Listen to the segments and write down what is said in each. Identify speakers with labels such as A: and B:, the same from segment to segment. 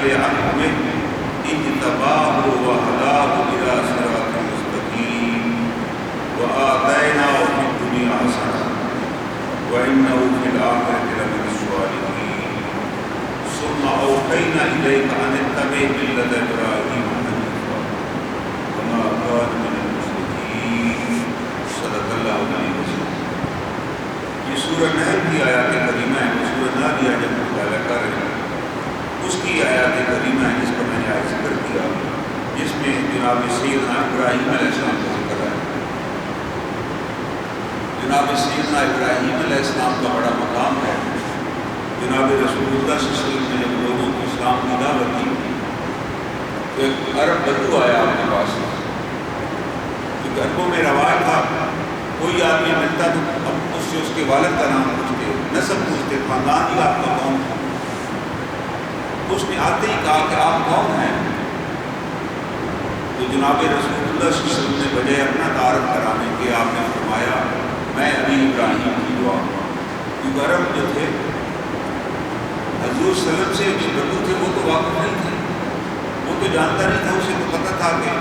A: لعلمه اجتباه وهداه إلى صراط مستقيم وآتيناه في الدنيا حسنة وإنه في الآخرة لمن الصالحين ثم أوحينا إليك أن اتبع ملة إبراهيم حنيفا وما كان من المشركين صدق اللہ علیہ وسلم۔ یہ سورہ نحل کی آیات کریمہ ہے، سورہ نادیہ جب مطالعہ کر رہے ہیں اس کی آیات کریمہ ہے جس کا میں نے آج ذکر کیا، جس میں جناب سیدنا ابراہیم علیہ السلام کا ذکر ہے۔ جناب سیدنا ابراہیم علیہ السلام کا بڑا مقام ہے۔ جناب رسول اللہ صلی اللہ علیہ وسلم نے جب لوگوں کو اسلام کی دعوت دی تو ایک عرب بدو آیا آپ کے پاس، کیونکہ عربوں میں رواج تھا کوئی آدمی ملتا تو اب اس سے اس کے والد کا نام پوچھتے، نسب پوچھتے، خاندان ہی آپ کا کون ہے۔ اس نے آتے ہی کہا کہ آپ کون ہیں؟ تو جناب رسول اللہ صلی اللہ علیہ وسلم نے بجائے اپنا تعارف کرانے کے آپ نے فرمایا میں ابھی ابراہیم کی دعا، کیونکہ عرب جو تھے حضور صلی اللہ علیہ وسلم سے جو بدو تھے وہ تو واقف نہیں تھے، وہ تو جانتا نہیں تھا، اسے تو پتہ تھا کہ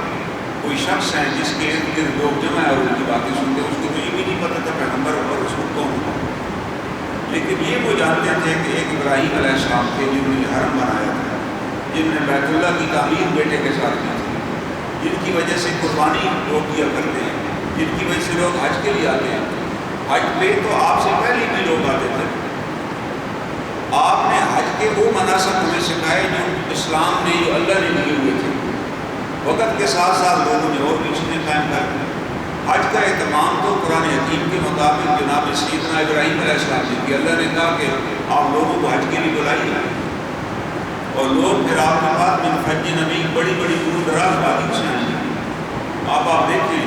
A: کوئی شخص ہے جس کے ارد گرد لوگ جمع ہے اور ان کی باتیں سنتے، اس کو تو یہ بھی نہیں پتہ تھا پیغمبر اور رسول کون ہے۔ لیکن یہ وہ جانتے تھے کہ ایک ابراہیم علیہ السلام تھے جنہوں نے حرم بنایا تھا، جن نے بیت اللہ کی تعمیر بیٹے کے ساتھ کی تھی، جن کی وجہ سے قربانی لوگ کیا کرتے ہیں، جن کی وجہ سے لوگ حج کے لیے آتے ہیں۔ حج پہ تو آپ سے پہلے بھی لوگ آتے تھے، آپ نے حج کے وہ مناسب ہمیں سکھائے جو اسلام نے، جو اللہ نے دیے ہوئے تھے۔ وقت کے ساتھ ساتھ لوگوں نے اور بھی چیزیں قائم کر دی۔ حج کا اہتمام تو قرآن حکیم کے مطابق جناب سیدنا ابراہیم علیہ السلام نے کہ اللہ نے کہا کہ آپ لوگوں کو حج کے لیے بلائیے، اور لوگ پھر آپ کے بعد من حج نبی بڑی بڑی دور دراز وادی سے آئیں گے۔ آپ دیکھیں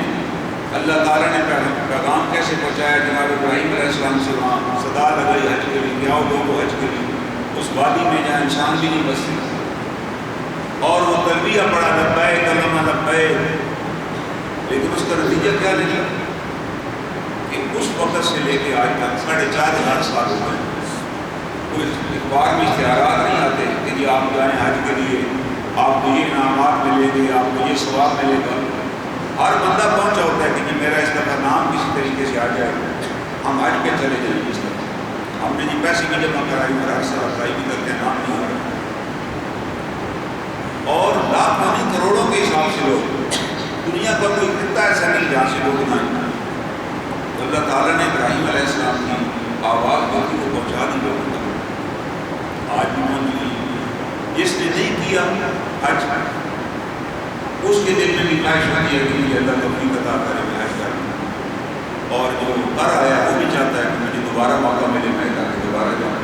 A: اللہ تعالیٰ نے پیغام کیسے پہنچایا جناب ابراہیم علیہ السلام سے، وہاں صدا لگائی حج کے لیے کہ آؤ لوگوں حج کے لیے، اس وادی میں جہاں انسان بھی نہیں بستے، اور وہ تلبیہ پڑا لبیک اللہم لبیک، لیکن اس کا نتیجہ کیا نکلا کہ اس وقت سے لے کے آج تک 4,500 سال ہو گئے، کوئی اخبار میں اشتہارات نہیں آتے کہ جی آپ جائیں حج کے لیے، آپ کو یہ انعامات ملیں گے، آپ کو یہ ثواب ملے گا۔ ہر بندہ پہنچا ہوتا ہے کہ جی میرا اس طرح نام کسی طریقے سے آ جائے، ہم حج پہ چلے جائیں گے۔ اس طرح ہم نے جی پیسے بھی جمع کرائی، ہر سال اپلائی بھی کرتے ہیں، نام نہیں آ رہا، اور لاکھوں نہیں کروڑوں کے حساب سے لوگ، دنیا کا کوئی خطہ ایسا نہیں جہاں سے لوگ نہ آئیں۔ تو اللہ تعالیٰ نے ابراہیم علیہ السلام کی آواز جو تھی وہ پہنچا دی لوگوں تک، آج بھی پہنچ گئی۔ جس نے نہیں کیا حج، اس کے دل میں بھی خواہش ہوتی ہے کہ مجھے اللہ توفیق عطا کرے میں حج کروں، اور جو کر آیا وہ بھی چاہتا ہے کہ مجھے دوبارہ موقع ملے میں جا کے دوبارہ جاؤں۔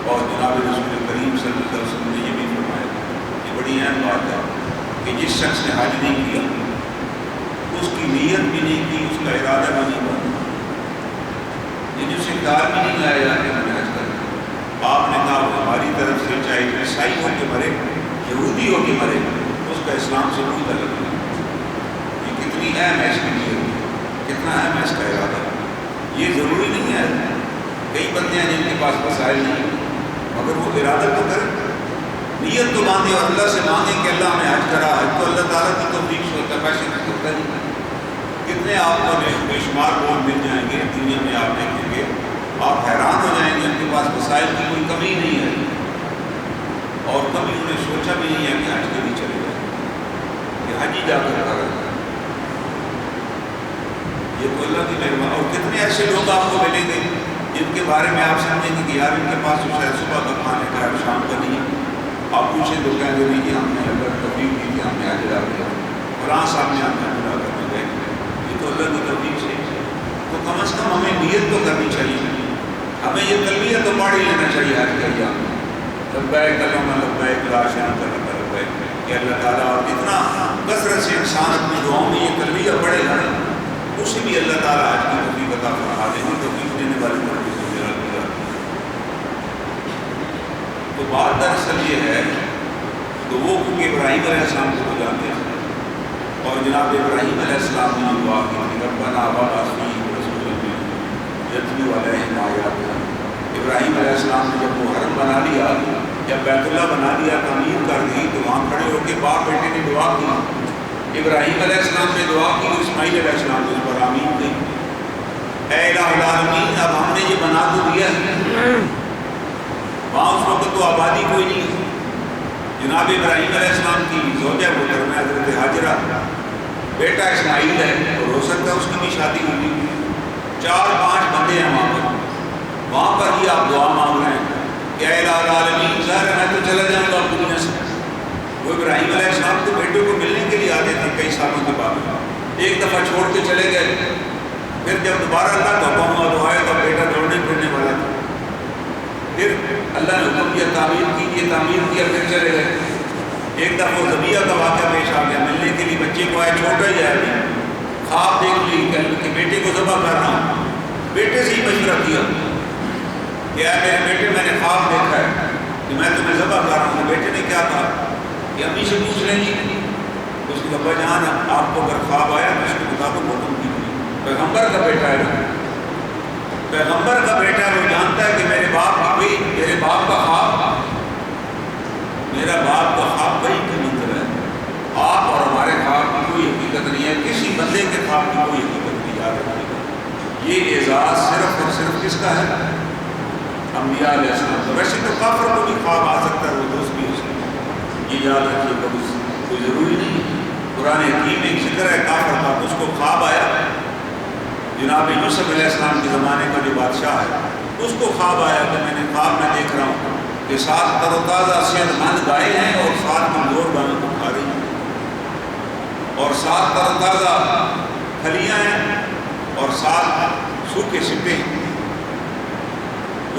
A: اور جناب رسول کریم صلی اللہ علیہ وسلم نے یہ بھی فرمایا، یہ بڑی اہم بات ہے کہ جس شخص نے حج نہیں کیا، اس کی نیت بھی نہیں کی، اس کا ارادہ بھی نہیں بنا، جن سے خیال بھی نہیں لایا جا کہ میں حج کروں۔ آپ نے کہا وہ ہماری طرف سے چاہے عیسائی ہو کے مرے، یہودی ہو کے مرے، اس کا اسلام سے کوئی تعلق نہیں۔ یہ کتنی اہم ہے اس کے لیے، کتنا اہم ہے اس کا ارادہ۔ یہ ضروری نہیں ہے، کئی بندے ہیں جن کے پاس وسائل نہیں، مگر وہ ارادہ تو کریں، نیت تو باندھے اور اللہ سے مانگیں کہ اللہ ہمیں حج کرا۔ حج تو اللہ تعالیٰ کی توفیق سے ہوتا ہے، پیسے کی ہوتا نہیں۔ کتنے آپ کو بے شمار لوگ مل جائیں گے دنیا میں، آپ دیکھیں گے آپ حیران ہو جائیں گے، ان کے پاس وسائل کی کوئی کمی نہیں ہے، اور کبھی انہوں نے سوچا بھی نہیں ہے کہ حج کے لیے چلے جائیں، کہ حج ہی جا کر کرا۔ یہ تو اللہ کی مہربانی۔ اور کتنے ایسے لوگ آپ کو ملیں گے جن کے بارے میں آپ سمجھیں گے کہ یار ان کے پاس تو شاید صبح کا کھانے کا ہے، شام کا نہیں ہے۔ آپ پوچھیں تو کہیں گے نہیں، ہم نے اللہ توفیق دی تھی، ہم نے حج ادا کیا، فلاں صاحب نے ہم نے حج ادا کرنے گئے، یہ تو اللہ کی توفیق سے۔ تو کم از کم ہمیں نیت تو کرنی چاہیے، ہمیں یہ تلبیہ تو پڑھ ہی لینا چاہیے حج کا ایام، لبیک اللہم لبیک لا شریک لک لبیک، کہ اللہ تعالیٰ اور جتنا کثرت سے انسان اپنی دعاؤں میں یہ تلبیہ پڑھے گا اسے بھی اللہ تعالیٰ حج کی توفیق عطا فرما دیں گے، توفیق دینے والے کو تو بات دراصل یہ ہے تو وہ کیونکہ ابراہیم علیہ السلام کو تو جانتے ہیں، اور جناب ابراہیم علیہ السلام نے دعا کی ربنا وابعث فیہم رسولا منہم یتلو علیہم آیاتک۔ ابراہیم علیہ السلام نے جب وہ حرم بنا لیا، جب بیت اللہ بنا دیا، تعمیر کر دی، تو وہاں کھڑے ہو کے باپ بیٹے نے دعا کی، ابراہیم علیہ السلام نے دعا کی، اسماعیل علیہ السلام نے اس پر آمین کہی۔ اے الہ العالمین، اب ہم نے یہ بنا تو دیا ہے، وہاں اس وقت تو آبادی کوئی نہیں ہے۔ جناب ابراہیم علیہ السلام کی زوجہ محترمہ حضرت ہاجرہ، بیٹا اسماعیل ہے، اور ہو سکتا ہے اس کی بھی شادی ہوئی، 4-5 بندے ہیں وہاں پر ہی آپ دعا مانگ رہے ہیں کہ اے الہ العالمین، ظاہر ہے میں تو چلا جاؤں گا آپ دنیا سے۔ وہ ابراہیم علیہ السلام تو بیٹے کو ملنے کے لیے آتے تھے کئی سالوں کے بعد، ایک دفعہ چھوڑ کے چلے گئے، پھر جب دوبارہ اللہ کا حکم ہوا تو آیا تو بیٹا دوڑنے پھرنے والا تھا، پھر اللہ نے حکم دیا تعمیر کیجیے، تعمیر کیا، پھر چلے گئے۔ ایک دفعہ وہ ذبیحہ کا واقعہ پیش آ گیا، ملنے کے لیے بچے کو آیا، چھوٹا ہی ہے، خواب دیکھ لی کہ بیٹے کو ذبح کر رہا ہوں، بیٹے سے ہی مشورہ کیا کہ اے میرے بیٹے، میں نے خواب دیکھا ہے کہ میں تمہیں ذبح کر رہا ہوں۔ بیٹے نے کیا کہا کہ امی سے پوچھ لیں گی، اس کے ابا جان آپ کو اگر خواب آیا تو اس کے مطابق حکم کیجیے۔ پیغمبر کا بیٹا ہے، پیغمبر کا بیٹا ہے، وہ جانتا ہے کہ میرے باپ کا خواب، میرا باپ کا خواب وہی کی منظر ہے، آپ اور ہمارے خواب کی کوئی حقیقت نہیں ہے، کسی بندے کے خواب کی کوئی حقیقت نہیں، یاد رکھیے گا۔ یہ اعزاز صرف اور صرف کس کا ہے؟ انبیاء علیہ السلام کا۔ ویسے تو کافر کو بھی خواب آ سکتا ہے، وہ دوست بھی ہو سکتا ہے، یہ یاد رکھیے گا، کوئی ضروری نہیں ہے۔ قرآن حکیم میں ایک ذکر ہے کافر کا، اس کو خواب آیا، جناب یوسف علیہ السلام کے زمانے کا جو بادشاہ ہے، اس کو خواب آیا کہ میں نے خواب میں دیکھ رہا ہوں کہ 7 تر و تازہ صحت مند گائے ہیں اور 7 کمزور گائوں کو کھا رہی ہیں، اور 7 تر و تازہ پھلیاں ہیں اور 7 سوکھے سکے ہیں۔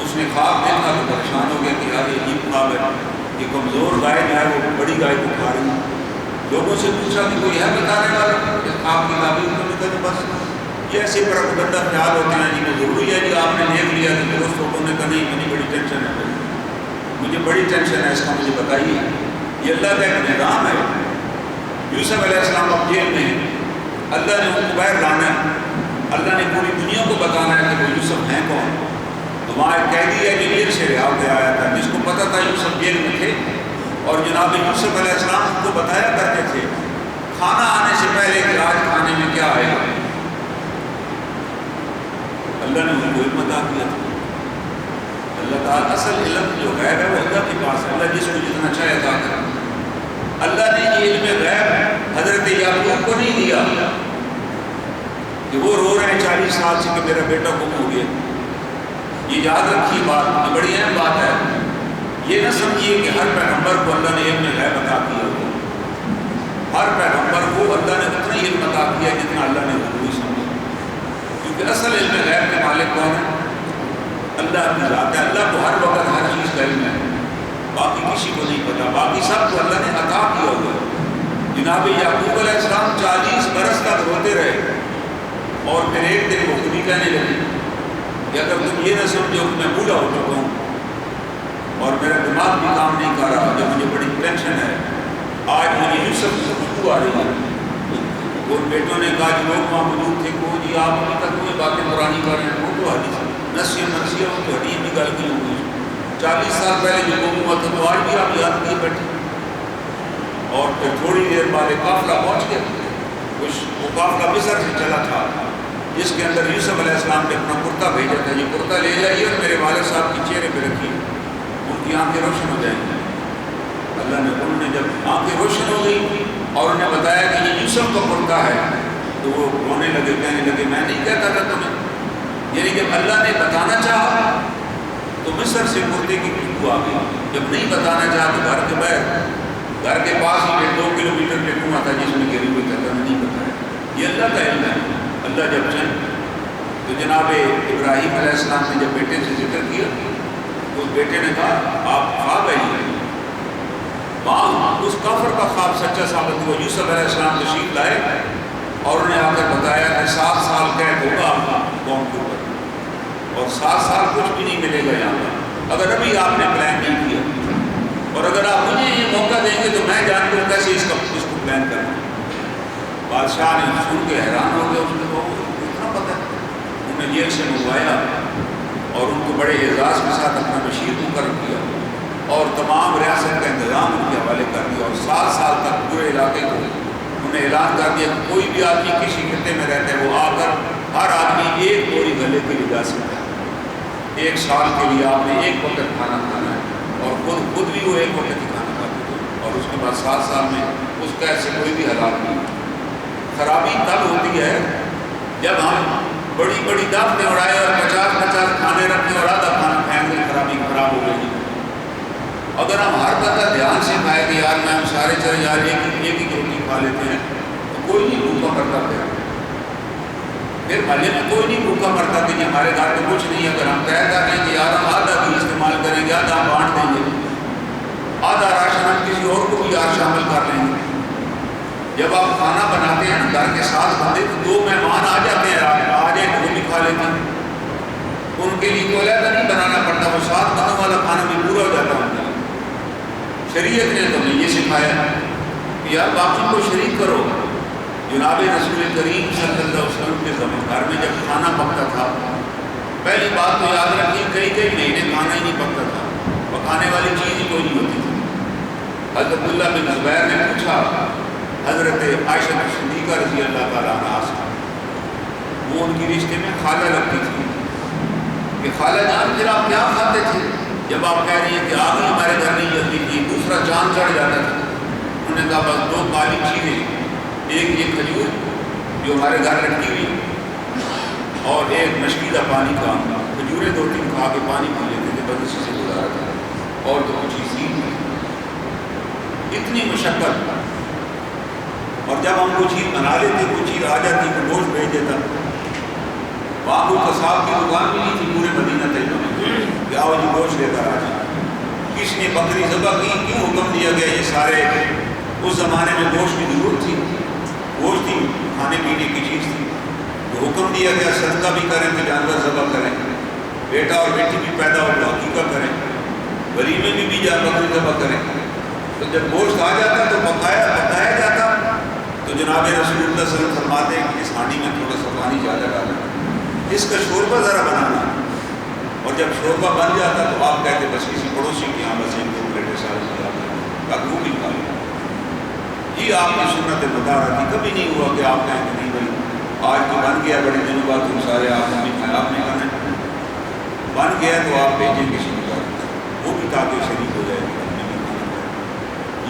A: اس نے خواب دیکھا تو پریشان ہو گیا کہ یار یہ عجیب خواب ہے کہ کمزور گائے جو ہے وہ بڑی گائے کو کھا رہی ہیں۔ لوگوں سے پوچھا کہ کوئی ہے بتانے والا کہ خواب کی تعبیر کرنے کا؟ بس یہ ایسے پرگندہ خیال ہوتے ہیں، جی وہ ضروری ہے، جی آپ نے دیکھ لیا کہ دوست لوگوں نے کہا نہیں مجھے بڑی ٹینشن ہے، مجھے بڑی ٹینشن ہے، اس کا مجھے بتائیے۔ یہ اللہ کا ایک نظام ہے۔ یوسف علیہ السلام اب جیل میں ہیں، اللہ نے ان کو باہر لانا ہے، اللہ نے پوری دنیا کو بتانا ہے کہ وہ یوسف ہیں کون۔ تو وہاں ایک قیدی ہے جو جیل سے رہا ہو کے آیا تھا، جس کو پتہ تھا یوسف جیل میں تھے، اور جناب یوسف علیہ السلام ان کو بتایا کرتے تھے کھانا آنے سے پہلے کہ آج کھانے میں کیا آئے گا۔ اللہ نے ان کو علم عطا کیا تھا۔ اللہ تعالیٰ اصل علم جو غیب ہے وہ اللہ کے پاس ہے، اللہ جس کو جتنا چاہے عطا کرے۔ اللہ نے یہ علم غیب حضرت یعقوب کو نہیں دیا کہ وہ رو رہے ہیں 40 سال سے کہ میرا بیٹا گم ہو گیا۔ یہ یاد رکھیے بات، یہ بڑی اہم بات ہے۔ یہ نہ سمجھیے کہ ہر پیغمبر کو اللہ نے علم غیب عطا کیا ہو، ہر پیغمبر کو اللہ نے اتنا ہی علم عطا کیا جتنا اللہ نے ضروری سمجھا، کیونکہ اصل علم غیب کے مالک کون ہے؟ اللہ کی ذات ہے۔ اللہ کو ہر وقت ہر چیز کا علم ہے، باقی کسی کو نہیں پتا، باقی سب کو اللہ نے عطا کیا ہوا ہے۔ جناب یعقوب علیہ السلام 40 برس تک روتے رہے، اور پھر ایک دن وہ خود ہی کہنے لگے کہ اگر تم یہ نہ سمجھو کہ میں بوڑھا ہو چکا ہوں اور میرا دماغ بھی کام نہیں کر رہا، جب مجھے بڑی ٹینشن ہے، آج مجھے یوسف سے خوشبو آ رہی ہے۔ اور بیٹوں نے کہا جو لوگ وہاں موجود تھے کہ جی آپ ابھی تک کوئی باتیں پرانی کر رہے ہیں، وہ تو حدیث نسیہ مرثیہ وہ تو ہڈیاں بھی گل کی ہوگی، 40 سال پہلے جو گم ہوا تھا تو آج بھی آپ یاد کیے بیٹھے۔ اور پھر تھوڑی دیر بعد ایک قافلہ پہنچ گیا، وہ قافلہ مصر سے چلا تھا، جس کے اندر یوسف علیہ السلام نے اپنا کرتا بھیجا تھا، یہ کرتا لے جائیے اور میرے والد صاحب کے چہرے پہ رکھیے، ان کی آنکھیں روشن ہو جائیں گی۔ اللہ نے انہوں نے جب آنکھیں روشن ہو گئی اور انہیں بتایا کہ یہ یوسف کا کرتا ہے، تو وہ رونے لگے، کہنے لگے میں نہیں کہتا تھا تمہیں۔ یعنی جب اللہ نے بتانا چاہا تو مصر سے کرتے کی خوشبو آ گئی، جب نہیں بتانا چاہا تو گھر کے باہر، گھر کے پاس ہی 2 کلومیٹر پہ کنواں تھا جس میں گری ہوئی تھا، نہیں بتایا۔ یہ اللہ کا علم ہے، اللہ جب چاہے۔ تو جناب ابراہیم علیہ السلام نے جب بیٹے سے ذکر کیا تو اس بیٹے نے کہا آپ خواب ہے یہ، وہاں اس کافر کا خواب سچا ثابت ہوا۔ یوسف علیہ السلام تشریف لائے اور انہیں آ کر بتایا کہ 7 سال قید ہوگا آپ کا قوم کے اوپر، اور 7 سال کچھ بھی نہیں ملے گا یہاں پر اگر ابھی آپ نے پلان نہیں کیا، اور اگر آپ مجھے یہ موقع دیں گے تو میں جانتا ہوں کیسے اس کو پلان کرنا۔ بادشاہ نے سن کے حیران ہو گیا، اس نے کہا اتنا پتہ ہے؟ جیل سے منگوایا اور ان کو بڑے اعزاز کے ساتھ اپنا بشیر مقرر کیا، اور تمام ریاست کا انتظام ان کے حوالے کر دیا، اور 7 سال تک پورے علاقے کو انہیں اعلان کر دیا کہ کوئی بھی آدمی کسی خطے میں رہتا ہے وہ آ کر ہر آدمی 1 بوری غلے کے لیے جا سکتا ہے۔ 1 سال کے لیے آپ نے 1 وقت کھانا کھانا ہے، اور خود بھی وہ 1 وقت ہی کھانا کھاتے تھے، اور اس کے بعد 7 سال میں اس کا ایسے کوئی بھی حالات نہیں۔ خرابی تب ہوتی ہے جب ہم بڑی بڑی دعوتیں اڑائے اور 50 کھانے رکھیں اور آدھا کھانا پھینک دیں، خرابی خراب ہو گئی۔ اگر ہم ہر بندہ دھیان سے کھائے کہ یار میں ہم سارے چلے یار ایک ہی روٹی کھا لیتے ہیں، تو کوئی نہیں بھوکا مرتا پھر محلے میں کوئی نہیں بھوکا مرتا کہ جی ہمارے گھر میں کچھ نہیں۔ اگر ہم طے کر رہے ہیں کہ یار ہم آدھا بھی استعمال کریں گے، آدھا ہم بانٹ دیں گے، آدھا راشن ہم کسی اور کو بھی یار شامل کر لیں گے۔ جب آپ کھانا بناتے ہیں گھر کے 7 بندے تو 2 مہمان آ جاتے ہیں، آ جائیں تو وہ بھی کھا لیتے ہیں، ان کے لیے کوئی علیحدہ نہیں بنانا پڑتا، وہ 7 بندوں والا کھانا بھی پورا ہو جاتا ہے۔ شریعت نے تو ہمیں یہ سکھایا کہ یار باقی کو شریک کرو۔ جناب رسول کریم صلی اللہ علیہ وسلم کے زمان گھر میں جب کھانا پکتا تھا، پہلی بات تو یاد رکھیے کئی مہینے کھانا ہی نہیں پکتا تھا، پکانے والی چیز ہی کوئی نہیں ہوتی تھی۔ حضرت عبداللہ بن زبیر نے پوچھا حضرت عائشہ صدیقہ رضی اللہ تعالیٰ عنہا سے، وہ ان کی رشتے میں خالہ لگتی تھی، کہ خالہ جان پھر آپ کیا کھاتے تھے جب آپ کہہ رہی ہیں کہ آگ ہمارے گھر نہیں جلتی تھی، دوسرا چاند چڑھ جاتا تھا؟ انہوں نے کہا بس 2 کالی چیزیں، ایک یہ کھجور جو ہمارے گھر رکھی ہوئی، اور ایک مشکیدہ پانی کا، کھجوریں 2-3 کھا کے پانی پی لیتے تھے، بس اسی سے گزارا تھا، اور تو کچھ چیز نہیں۔ اتنی مشقت، اور جب ہم کوئی چیز بنا لیتے، کوئی چیز آ جاتی تو گوشت بھیج دیتا، وہاں کوئی کساب کی دکان بھی نہیں تھی پورے مدینہ طیبہ میں کہ آؤ جی گوشت لے کر آ جائیں۔ کس نے بکری ذبح کی، کیوں حکم دیا گیا؟ یہ سارے اس زمانے میں گوشت کی ضرورت تھی، گوشت ہی کھانے پینے کی چیز تھی، تو حکم دیا گیا صدقہ بھی کریں کہ جانور ذبح کریں، بیٹا اور بیٹی بھی پیدا ہو تو عقیقہ کریں، ولیمے میں بھی بکری ذبح کریں۔ تو جب گوشت آ جاتا تو پکایا جاتا، تو جناب رسول اللہ صلی اللہ علیہ وسلم فرماتے ہیں کہ اس ہانڈی میں تھوڑا سا پانی زیادہ ڈالا، اس کا شوربہ ذرا بنانا، اور جب شوربہ بن جاتا تو آپ کہتے بس کسی پڑوسی کے یہاں بس 1-2 پلیٹیں سارے تاکہ وہ بھی کھا لیں۔ یہ آپ کی سنت مدار تھی، کبھی نہیں ہوا کہ آپ کہیں کہ نہیں بھائی آج تو بن گیا، بڑے دنوں بعد تم سارے آپ نے بھی کھایا، آپ نے کھانا ہے، بن گیا تو آپ بھیجیں کسی کے پاس، وہ بھی تاکہ شریک ہو جائے گا،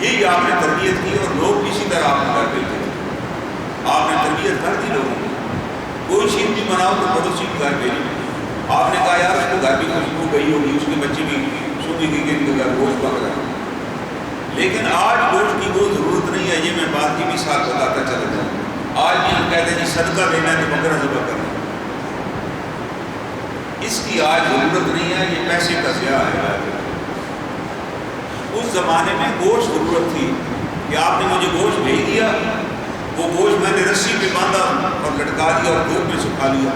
A: یہی آپ نے تربیت کی، اور لوگ اسی طرح آپ کو کر دیتے تھے، آپ نے تربیت کر دی لوگوں کی۔ کوئی چیز بھی بناؤ تو پڑوسی کے گھر بھیجیں، آپ نے کہا یار اس کو گھر بھی خوشبو گئی ہوگی، اس کے بچے بھی سنیں گے کہ ان کے گھر گوشت پک رہا ہے، لیکن آج گوشت کی وہ ضرورت نہیں ہے۔ یہ میں بات کی مثال بتاتا چلا جاؤں، آج بھی ہم کہتے ہیں جی صدقہ دینا ہے تو بکرا ذبح کرنا، اس کی آج ضرورت نہیں ہے، یہ پیسے کا ضیاع ہے۔ اس زمانے میں گوشت ضرورت تھی کہ آپ نے مجھے گوشت بھیج دیا، وہ گوشت میں نے رسی پہ باندھا اور لٹکا دیا اور دھوپ میں سکھا لیا،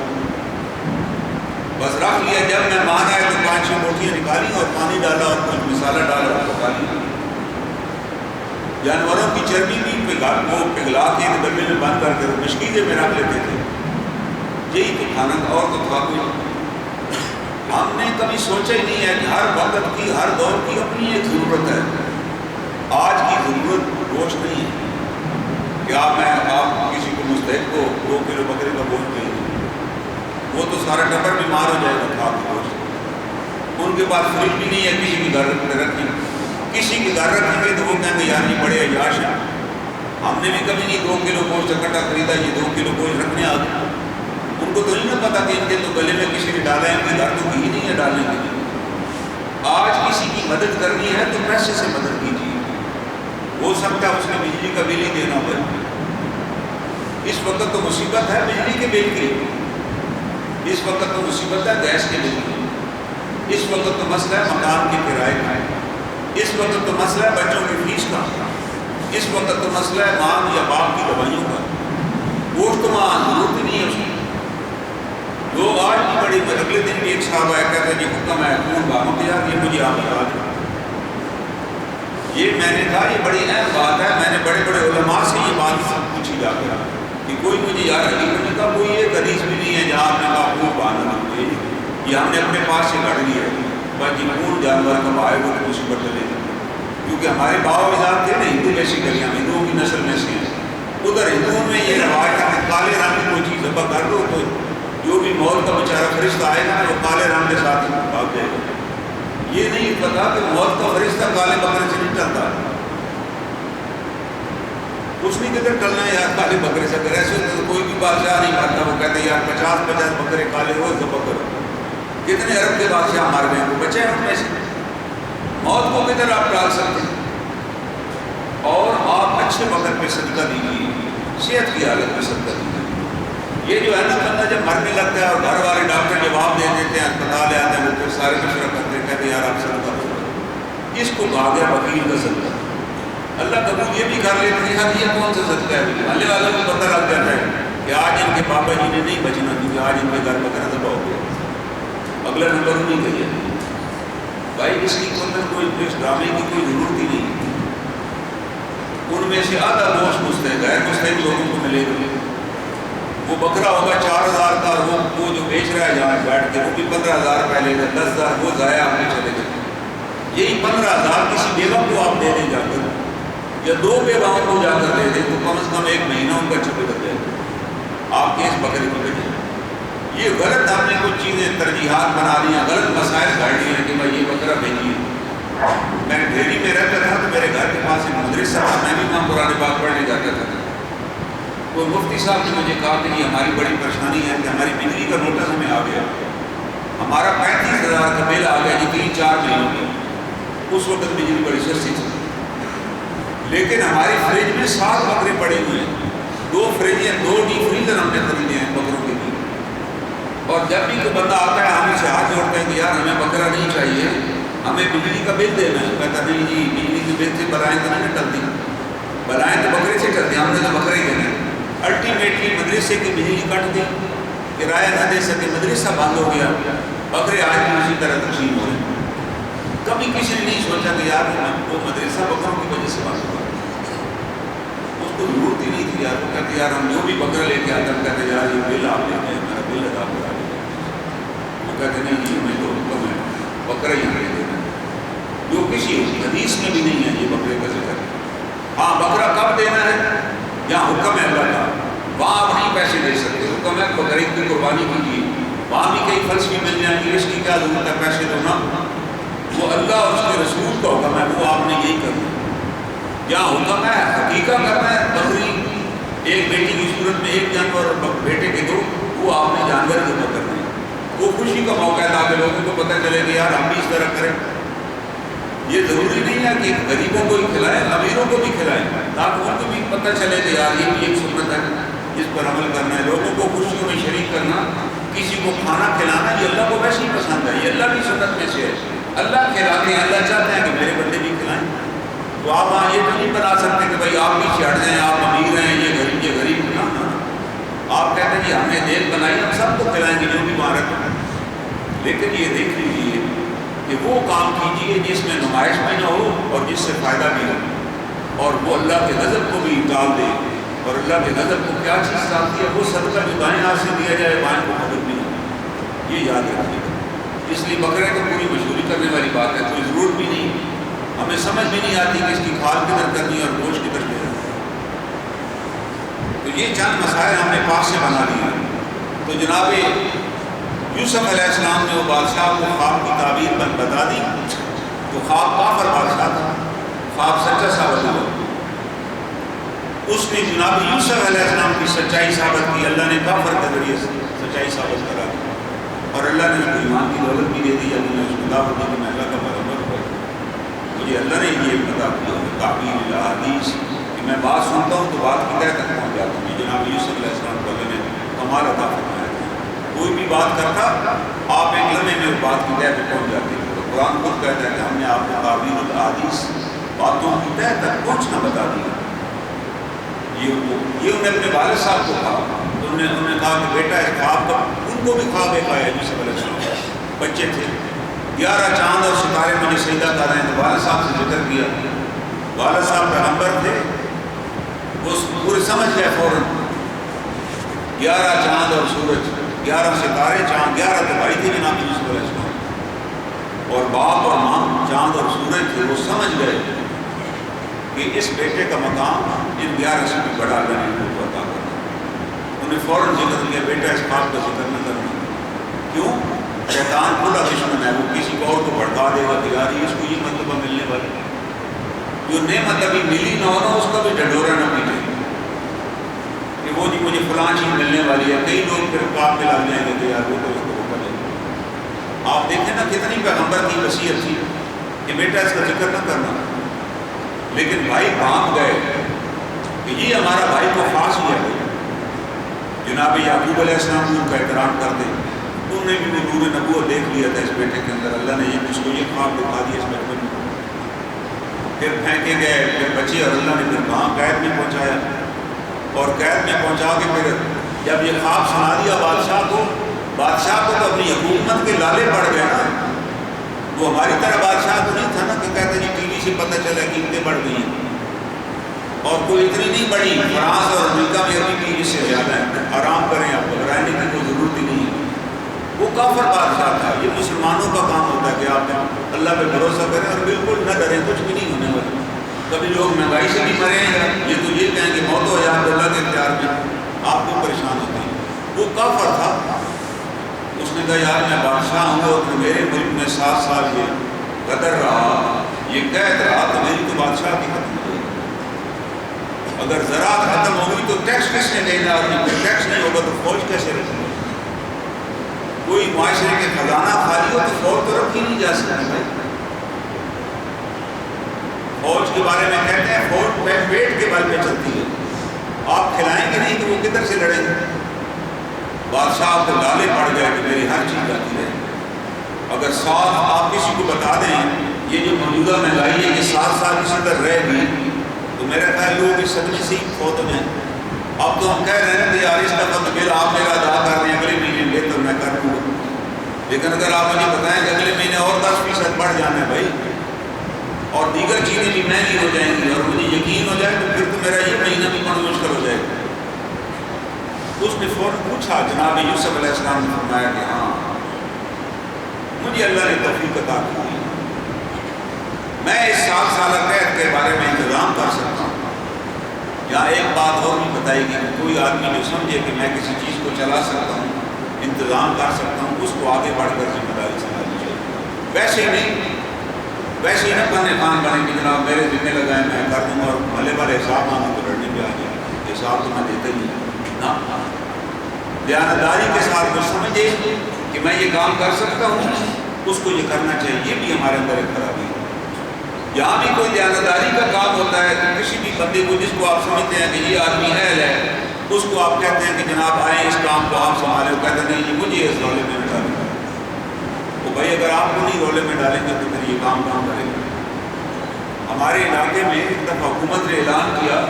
A: بس رکھ لیا، جب مہمان آئے تو 5-6 بوٹیاں نکالی اور پانی ڈالا اور کچھ مسالہ ڈالا اور پکا لیا۔ جانوروں کی چربی بھی کو پگھلا کے ڈبے میں بند کر کے مشکیزے میں رکھ لیتے تھے، یہی تو کھانا تھا، اور تو تھا کوئی۔ ہم نے کبھی سوچا ہی نہیں ہے کہ ہر وقت کی، ہر دور کی اپنی ایک ضرورت ہے۔ آج کی ضرورت گوشت نہیں ہے کہ آپ کسی کو مستحق کو 2 کلو بکرے کا گوشت دیں، وہ تو سارا ٹبر بیمار ہو جائے گا کھا کے گوشت۔ ان کے پاس فریج بھی نہیں ہے کسی کے گھر رکھیں، کسی کے گھر رکھیں گے تو وہ کہیں گے یار یہ بڑے عیاش ہیں، ہم نے بھی کبھی نہیں 2 کلو گوشت اکٹھا خریدا، یہ 2 کلو گوشت رکھنے آ گئے۔ ان کو تو نہیں نہ پتا کہ ان کے تو گلے میں کسی نے ڈالا ہے، ان کے گھر تو گھی نہیں ہے ڈالنے کے لیے۔ آج کسی کی مدد کرنی ہے تو پیسے سے مدد کیجیے، ہو سکتا ہے اس نے بجلی کا بل ہی دینا ہو، اس وقت تو مصیبت ہے بجلی کے بل کی، اس وقت تو مصیبت ہے گیس کے بل کی، اس وقت تو مسئلہ ہے مکان کے کرائے کا، اس وقت تو مسئلہ ہے بچوں کی فیس کا، اس وقت تو مسئلہ ہے ماں یا باپ کی دوائیوں کا۔ گوشت تو ماں ضرورت نہیں ہے اس کی۔ لوگ آج بھی بڑی، اگلے دن بھی ایک صاحب آیا کہتے ہیں جی حکم ہے خون باموں کے، یار یہ مجھے آپ یاد ہے، یہ میں نے کہا یہ بڑی اہم بات ہے، میں نے بڑے بڑے علماء سے یہ بات پوچھی جا کر کہ کوئی مجھے یار حقیقت کا کوئی ایک حدیث بھی نہیں ہے جہاں آپ نے کہا خون باندھنا، یہ ہم نے اپنے پاس سے گھڑ لیا ہے۔ باقی کون جانور کا بھائی وہ مصیبت ڈلے گا، کیونکہ ہمارے باؤ اجداد تھے نا ہندو بیسیکلی، ہم ہندوؤں کی نسل میں سے ہیں. ادھر ہندوؤں میں یہ روایت ہے کہ کالے رنگ کی کوئی چیز ذبح کر دو تو جو بھی موت کا بیچارہ فرشتہ آئے گا وہ کالے رنگ کے ساتھ بھاگ جائے گا. یہ نہیں پتا کہ موت کا فرشتہ کالے بکرے سے نہیں ٹلتا، اس نے کدھر ٹلنا ہے یار کالے بکرے سے. اگر ایسے تو کوئی بھی بادشاہ نہیں مرتا، وہ کہتے ہیں یار 50 بکرے کالے روز ذبح کرو. کتنے عرب کے بادشاہ مار گئے، وہ بچے ہیں ان میں سے. موت کو کدھر آپ ٹال سکتے ہیں؟ اور آپ اچھے وقت پہ صدقہ دیجیے، صحت کی حالت میں صدقہ دیجیے. یہ جو ہے نا بندہ جب مرنے لگتا ہے اور گھر والے ڈاکٹر جواب دے دیتے ہیں، اسپتال آتے ہیں، وہ پھر سارے مشورہ کرتے ہیں، کہتے ہیں یار آپ صدقہ کرو. اس کو کہا گیا وکیل کا صدقہ. اللہ قبول یہ بھی کر لیتے ہیں کہ یہ کون سا صدقہ ہے. اللہ والوں کو پتہ لگ جاتا ہے کہ آج ان کے پاپا جی نے نہیں بچنا، کیونکہ آج ان کے گھر بکرا ذبح ہو گیا. اگلا نمبر نہیں کہیے بھائی، اس کی کوئی اس ڈرامے کی کوئی ضرورت ہی نہیں. ان میں سے آدھا گوشت مستحق غیر مستحق لوگوں کو ملے گا. وہ بکرا ہوگا 4000 کا، وہ جو بیچ رہا ہے یہاں بیٹھ کے وہ بھی 15000 روپے لے گا، 10000 وہ ضائع آپ نے چلے گئے. یہی 15000 کسی بیوہ کو آپ دے دیں جا کر، یا 2 بیواؤں کو جا کر دے دیں تو کم از کم 1 مہینہ ان کا چھپے کر دیں آپ کے اس بکرے کو بھیجیں. یہ غلط ہم نے کچھ چیزیں ترجیحات بنا لی ہیں، غلط مسائل گھڑ لیے ہیں کہ بھائی یہ بکرا بھیجیے. میں ڈھیری میں رہتا تھا تو میرے گھر کے پاس ایک مدرسہ تھا، میں بھی وہاں قرآن پاک پڑھنے جاتا تھا. تو مفتی صاحب نے مجھے کہا کہ یہ ہماری بڑی پریشانی ہے کہ ہماری بجلی کا نوٹس ہمیں آ گیا، ہمارا 35000 کا بل آ گیا جی 3-4 مہینوں میں. اس وقت بجلی بڑی سستی تھی، لیکن ہماری فریج میں 7 بکرے پڑے ہوئے ہیں. 2 فریج ہیں، 2 ڈی فریزر ہم نے خریدے ہیں بکروں کے لیے. اور جب بھی کوئی بندہ آتا ہے ہم سے ہاتھ جوڑتے ہیں کہ یار ہمیں بکرا نہیں چاہیے، ہمیں بجلی کا بل دینا ہے. کہتا نہیں جی بجلی کے بل سے بلائیں تو نہیں ٹلتی، بلائیں تو بکرے سے ٹلتی، ہم نے تو بکرے ہی دینا ہے. الٹیمیٹلی مدرسے کی بجلی کٹ دی، کرایہ نہ دے سکے، مدرسہ بند ہو گیا، بکرے آج بھی اسی طرح تقسیم ہو رہے ہیں. کبھی کسی نے نہیں سوچا کہ یار وہ مدرسہ بکروں کی وجہ سے بند ہوا، اس کو ضرورت ہی نہیں تھی. یار وہ کہتے یار ہم جو بھی بکرا لے کے آتے ہیں کہتے یار یہ بل آپ لیتے ہیں، میرا بل ادا کرا دیں. وہ کہتے نہیں جی ہمیں تو حکم ہے بکرا ہی ہمیں دینا، جو کسی حدیث میں بھی نہیں ہے یہ بکرے کا ذکر. ہاں بکرا کب دینا ہے یہاں حکم ہے اللہ کا، وہاں آپ نہیں پیسے دے سکتے. حکم ہے بکرے کی قربانی کیجیے. وہاں بھی کئی فلسفی مل جائیں گے، اس کی کیا ضرورت ہے پیسے دینا، وہ اللہ اور اس کے رسول کا حکم ہے، وہ آپ نے یہی کرنا. یہاں حکم ہے حقیقت کرنا ہے، بکری ایک بیٹی کی صورت میں 1 جانور اور بیٹے کے 2، وہ آپ نے جانور ذبح کرنا ہے. وہ خوشی کا موقع ہے تاکہ لوگوں کو پتہ چلے کہ یار ہم بھی اس طرح کریں. یہ ضروری نہیں ہے کہ غریبوں کو ہی کھلائیں، امیروں کو بھی کھلائیں، تاکہ ان کو بھی پتہ چلے کہ یار یہ بھی ایک سنت ہے جس پر عمل کرنا ہے. لوگوں کو خوشیوں میں شریک کرنا، کسی کو کھانا کھلانا، یہ اللہ کو ویسے ہی پسند ہے، یہ اللہ کی سنت میں سے ہے. اللہ کھلاتے ہیں، اللہ چاہتے ہیں کہ میرے بندے بھی کھلائیں. تو آپ وہاں یہ تو نہیں بنا سکتے کہ بھائی آپ پیچھے ہٹ جائیں، آپ امیر ہیں یہ غریب کھلانا. آپ کہتے ہیں کہ ہم نے دیکھ بنائی ہم سب کو کھلائیں گے جو بھی وہاں رکھتے ہیں. لیکن یہ دیکھ لیجیے کہ وہ کام کیجیے جس میں نمائش بھی نہ ہو اور جس سے فائدہ بھی ہو، اور وہ اللہ کے غضب کو بھی ٹال دے. اور اللہ کے غضب کو کیا چیز ٹالتی ہے؟ وہ صدقہ جو دائیں ہاتھ سے دیا جائے بائیں کو مدد بھی نہ ہو. یہ یاد رکھیے گا. اس لیے بکرے تو پوری مشہوری کرنے والی بات ہے، کوئی ضرورت بھی نہیں، ہمیں سمجھ بھی نہیں آتی کہ اس کی کھال کدھر کرنی اور گوشت کدھر دینا. تو یہ چند مسائل ہم نے پاس سے بنا لیے. تو جناب یوسف علیہ السلام نے وہ بادشاہ کو خواب کی تعبیر بتا دی. تو خواب کافر بادشاہ تھا، خواب سچا ثابت ہوا. اس نے جناب یوسف علیہ السلام کی سچائی ثابت کی، اللہ نے کافر کے ذریعے سچائی ثابت کرا دی. اور اللہ نے اس کو ایمان کی دولت بھی دے دی. اللہ نے اس کو دعوت دی کہ میں اللہ کا پیغمبر ہوں. مجھے اللہ نے یہ بتا دیا تعبیر الحدیث کہ میں بات سنتا ہوں تو بات کی تہہ تک پہنچ جاتا ہوں. جناب یوسف علیہ السلام کو اللہ نے کمال عطا فرمایا. کوئی بھی بات کرتا آپ ایک لمحے میں اس بات کی تہہ پہ پہنچ جاتے ہیں. تو قرآن خود کہتا ہے کہ ہم نے آپ کو تعبیر الحدیث باتوں کی تہہ تک پہنچنا بتا دیا. یہ انہیں اپنے والد صاحب کو کہا. تو انہوں نے کہا کہ بیٹا اس خواب کا، ان کو بھی خواب ایک آیا یوسف علیہ السلام. بچے تھے، 11 چاند اور ستارے مجھے سجدہ کر رہے ہیں. تو والد صاحب سے ذکر کیا. والد صاحب پیغمبر تھے، وہ پورے سمجھ گئے فوراً. 11 چاند اور سورج، 11 ستارے، چاند 11 تو بھائی تھے جناب یوسف علیہ السلام. اور باپ اور ماں چاند اور سورج تھے، وہ سمجھ گئے کہ اس بیٹے کا مقام ان 11 سے بھی بڑا اللہ نے ان کو عطا کرنا۔ انہیں فوراً ذکر کیا بیٹا اس بات کا ذکر نہ کرنا، کیوں؟ شیطان کھلا دشمن ہے، وہ کسی کو اور کو بھڑکا دے گا کہ یار اس کو یہ مرتبہ ملنے والی، جو نعمت ابھی ملی نہ ہو نا اس کا بھی ڈھڈورا نہ پیٹے کہ وہ جی مجھے فلاں چیز ملنے والی ہے۔ کئی لوگ پھر پاپ میں لگ جائیں گے کہ یار وہ تو اس کو روکا جائے۔ آپ دیکھیں نا کتنی پیغمبر کی وصیت تھی کہ بیٹا اس کا ذکر نہ کرنا، لیکن بھائی بھانپ گئے کہ یہ ہمارا بھائی کو خاص ہی ہے۔ جناب یعقوب علیہ السلام ان کا احترام کرتے، انہوں نے بھی وہ نور نبوت دیکھ لیا تھا اس بیٹے کے اندر، اللہ نے اس کو یہ خواب دکھا دیا اس بچپن میں۔ پھر پھینکے گئے، پھر بچے، اور اللہ نے پھر وہاں قید میں پہنچایا، اور قید میں پہنچا کے پھر جب یہ خواب سنا دیا بادشاہ کو تو اپنی حکومت کے لالے پڑ گئے نا۔ وہ ہماری طرح بادشاہ تو نہیں تھا نا کہ کہتے جی ٹی وی سے پتہ چلا قیمتیں بڑھ گئی ہیں، اور کوئی اتنی نہیں بڑھی، فرانس اور امریکہ میں ابھی بھی اس سے زیادہ ہے، آرام کریں، آپ گھبرانے کی کوئی ضرورت ہی نہیں ہے۔ وہ کافر بادشاہ تھا۔ یہ مسلمانوں کا کام ہوتا ہے کہ آپ اللہ پہ بھروسہ کریں اور بالکل نہ ڈریں، کچھ بھی نہیں ہونے والا۔ کبھی لوگ مہنگائی سے بھی مریں گے، یہ تو یہ کہیں کہ موت ہو یا اللہ کے اختیار میں، آپ کو پریشان ہوتے ہیں۔ وہ کافر تھا، اس نے کہا یار میں بادشاہ ہوں اور میرے ملک میں 7 سال یہ غدر رہا، یہ قید رہا، تو میری تو بادشاہ کی ختم ہو گئی۔ اگر زراعت ختم ہوگی تو ٹیکس کس نے دینا، اور ٹیکس نہیں ہوگا تو فوج کیسے رکھے؟ کوئی معاشرے کے خزانہ خالی ہو تو فوج تو رکھی نہیں جا سکتی بھائی۔ فوج کے بارے میں کہتے ہیں فوج پیٹ کے بل پہ چلتی ہے، آپ کھلائیں گے نہیں تو وہ کدھر سے لڑیں گے؟ بادشاہ کو لالے پڑ گئے کہ میری ہر چیز جاتی رہے۔ اگر ساتھ آپ کسی کو بتا دیں یہ جو موجودہ مہنگائی ہے یہ 7 سال اسی طرح رہے گی تو میرا خیال لوگ اس صدمے سے ہی فوت ہو جائیں۔ اب تو ہم کہہ رہے ہیں کہ یار اس دفعہ تو بل آپ میرا ادا کر رہے ہیں، اگلے مہینے میں تو میں کر دوں گا، لیکن اگر آپ مجھے بتائیں کہ اگلے مہینے اور 10% بڑھ جانا ہے بھائی، اور دیگر چیزیں بھی مہنگی ہو جائیں گی، اور مجھے یقین ہو جائے تو پھر تو میرا یہ مہینہ بھی بڑا مشکل ہو جائے گا۔ اس نے فوراً پوچھا، جناب یوسف علیہ السلام نے فرمایا کہ ہاں مجھے اللہ نے توفیق عطا کی، میں اس 7 سالہ قید کے بارے میں انتظام کر سکتا ہوں۔ یہاں ایک بات اور بھی بتائی گی کہ کوئی آدمی جو سمجھے کہ میں کسی چیز کو چلا سکتا ہوں، انتظام کر سکتا ہوں، اس کو آگے بڑھ کر ذمہ داری سمجھنی چاہیے۔ ویسے ہی نہ خان بنے کہ جناب میرے ذمہ لگائے میں کر دوں گا، اور بھلے والے حساب مانگوں تو لڑنے پہ آ جائے، حساب تو میں دیتا ہی نہ۔ دیانتداری کے ساتھ وہ سمجھے کہ میں یہ کام کر سکتا ہوں، اس کو یہ کرنا چاہیے۔ یہ بھی ہمارے اندر ایک خرابی ہے۔ جہاں بھی کوئی دیانتداری کا کام ہوتا ہے تو کسی بھی بندے کو جس کو آپ سمجھتے ہیں کہ یہ آدمی اہل ہے، اس کو آپ کہتے ہیں کہ جناب آئیں اس کام کو آپ سنبھالیں، وہ کہتے ہیں نہیں جی مجھے اس رولے میں نہ ڈالیں۔ تو بھائی اگر آپ کو نہیں رولے میں ڈالیں گے تو پھر یہ کام کرے گا۔ ہمارے علاقے میں ایک دفعہ حکومت نے اعلان کیا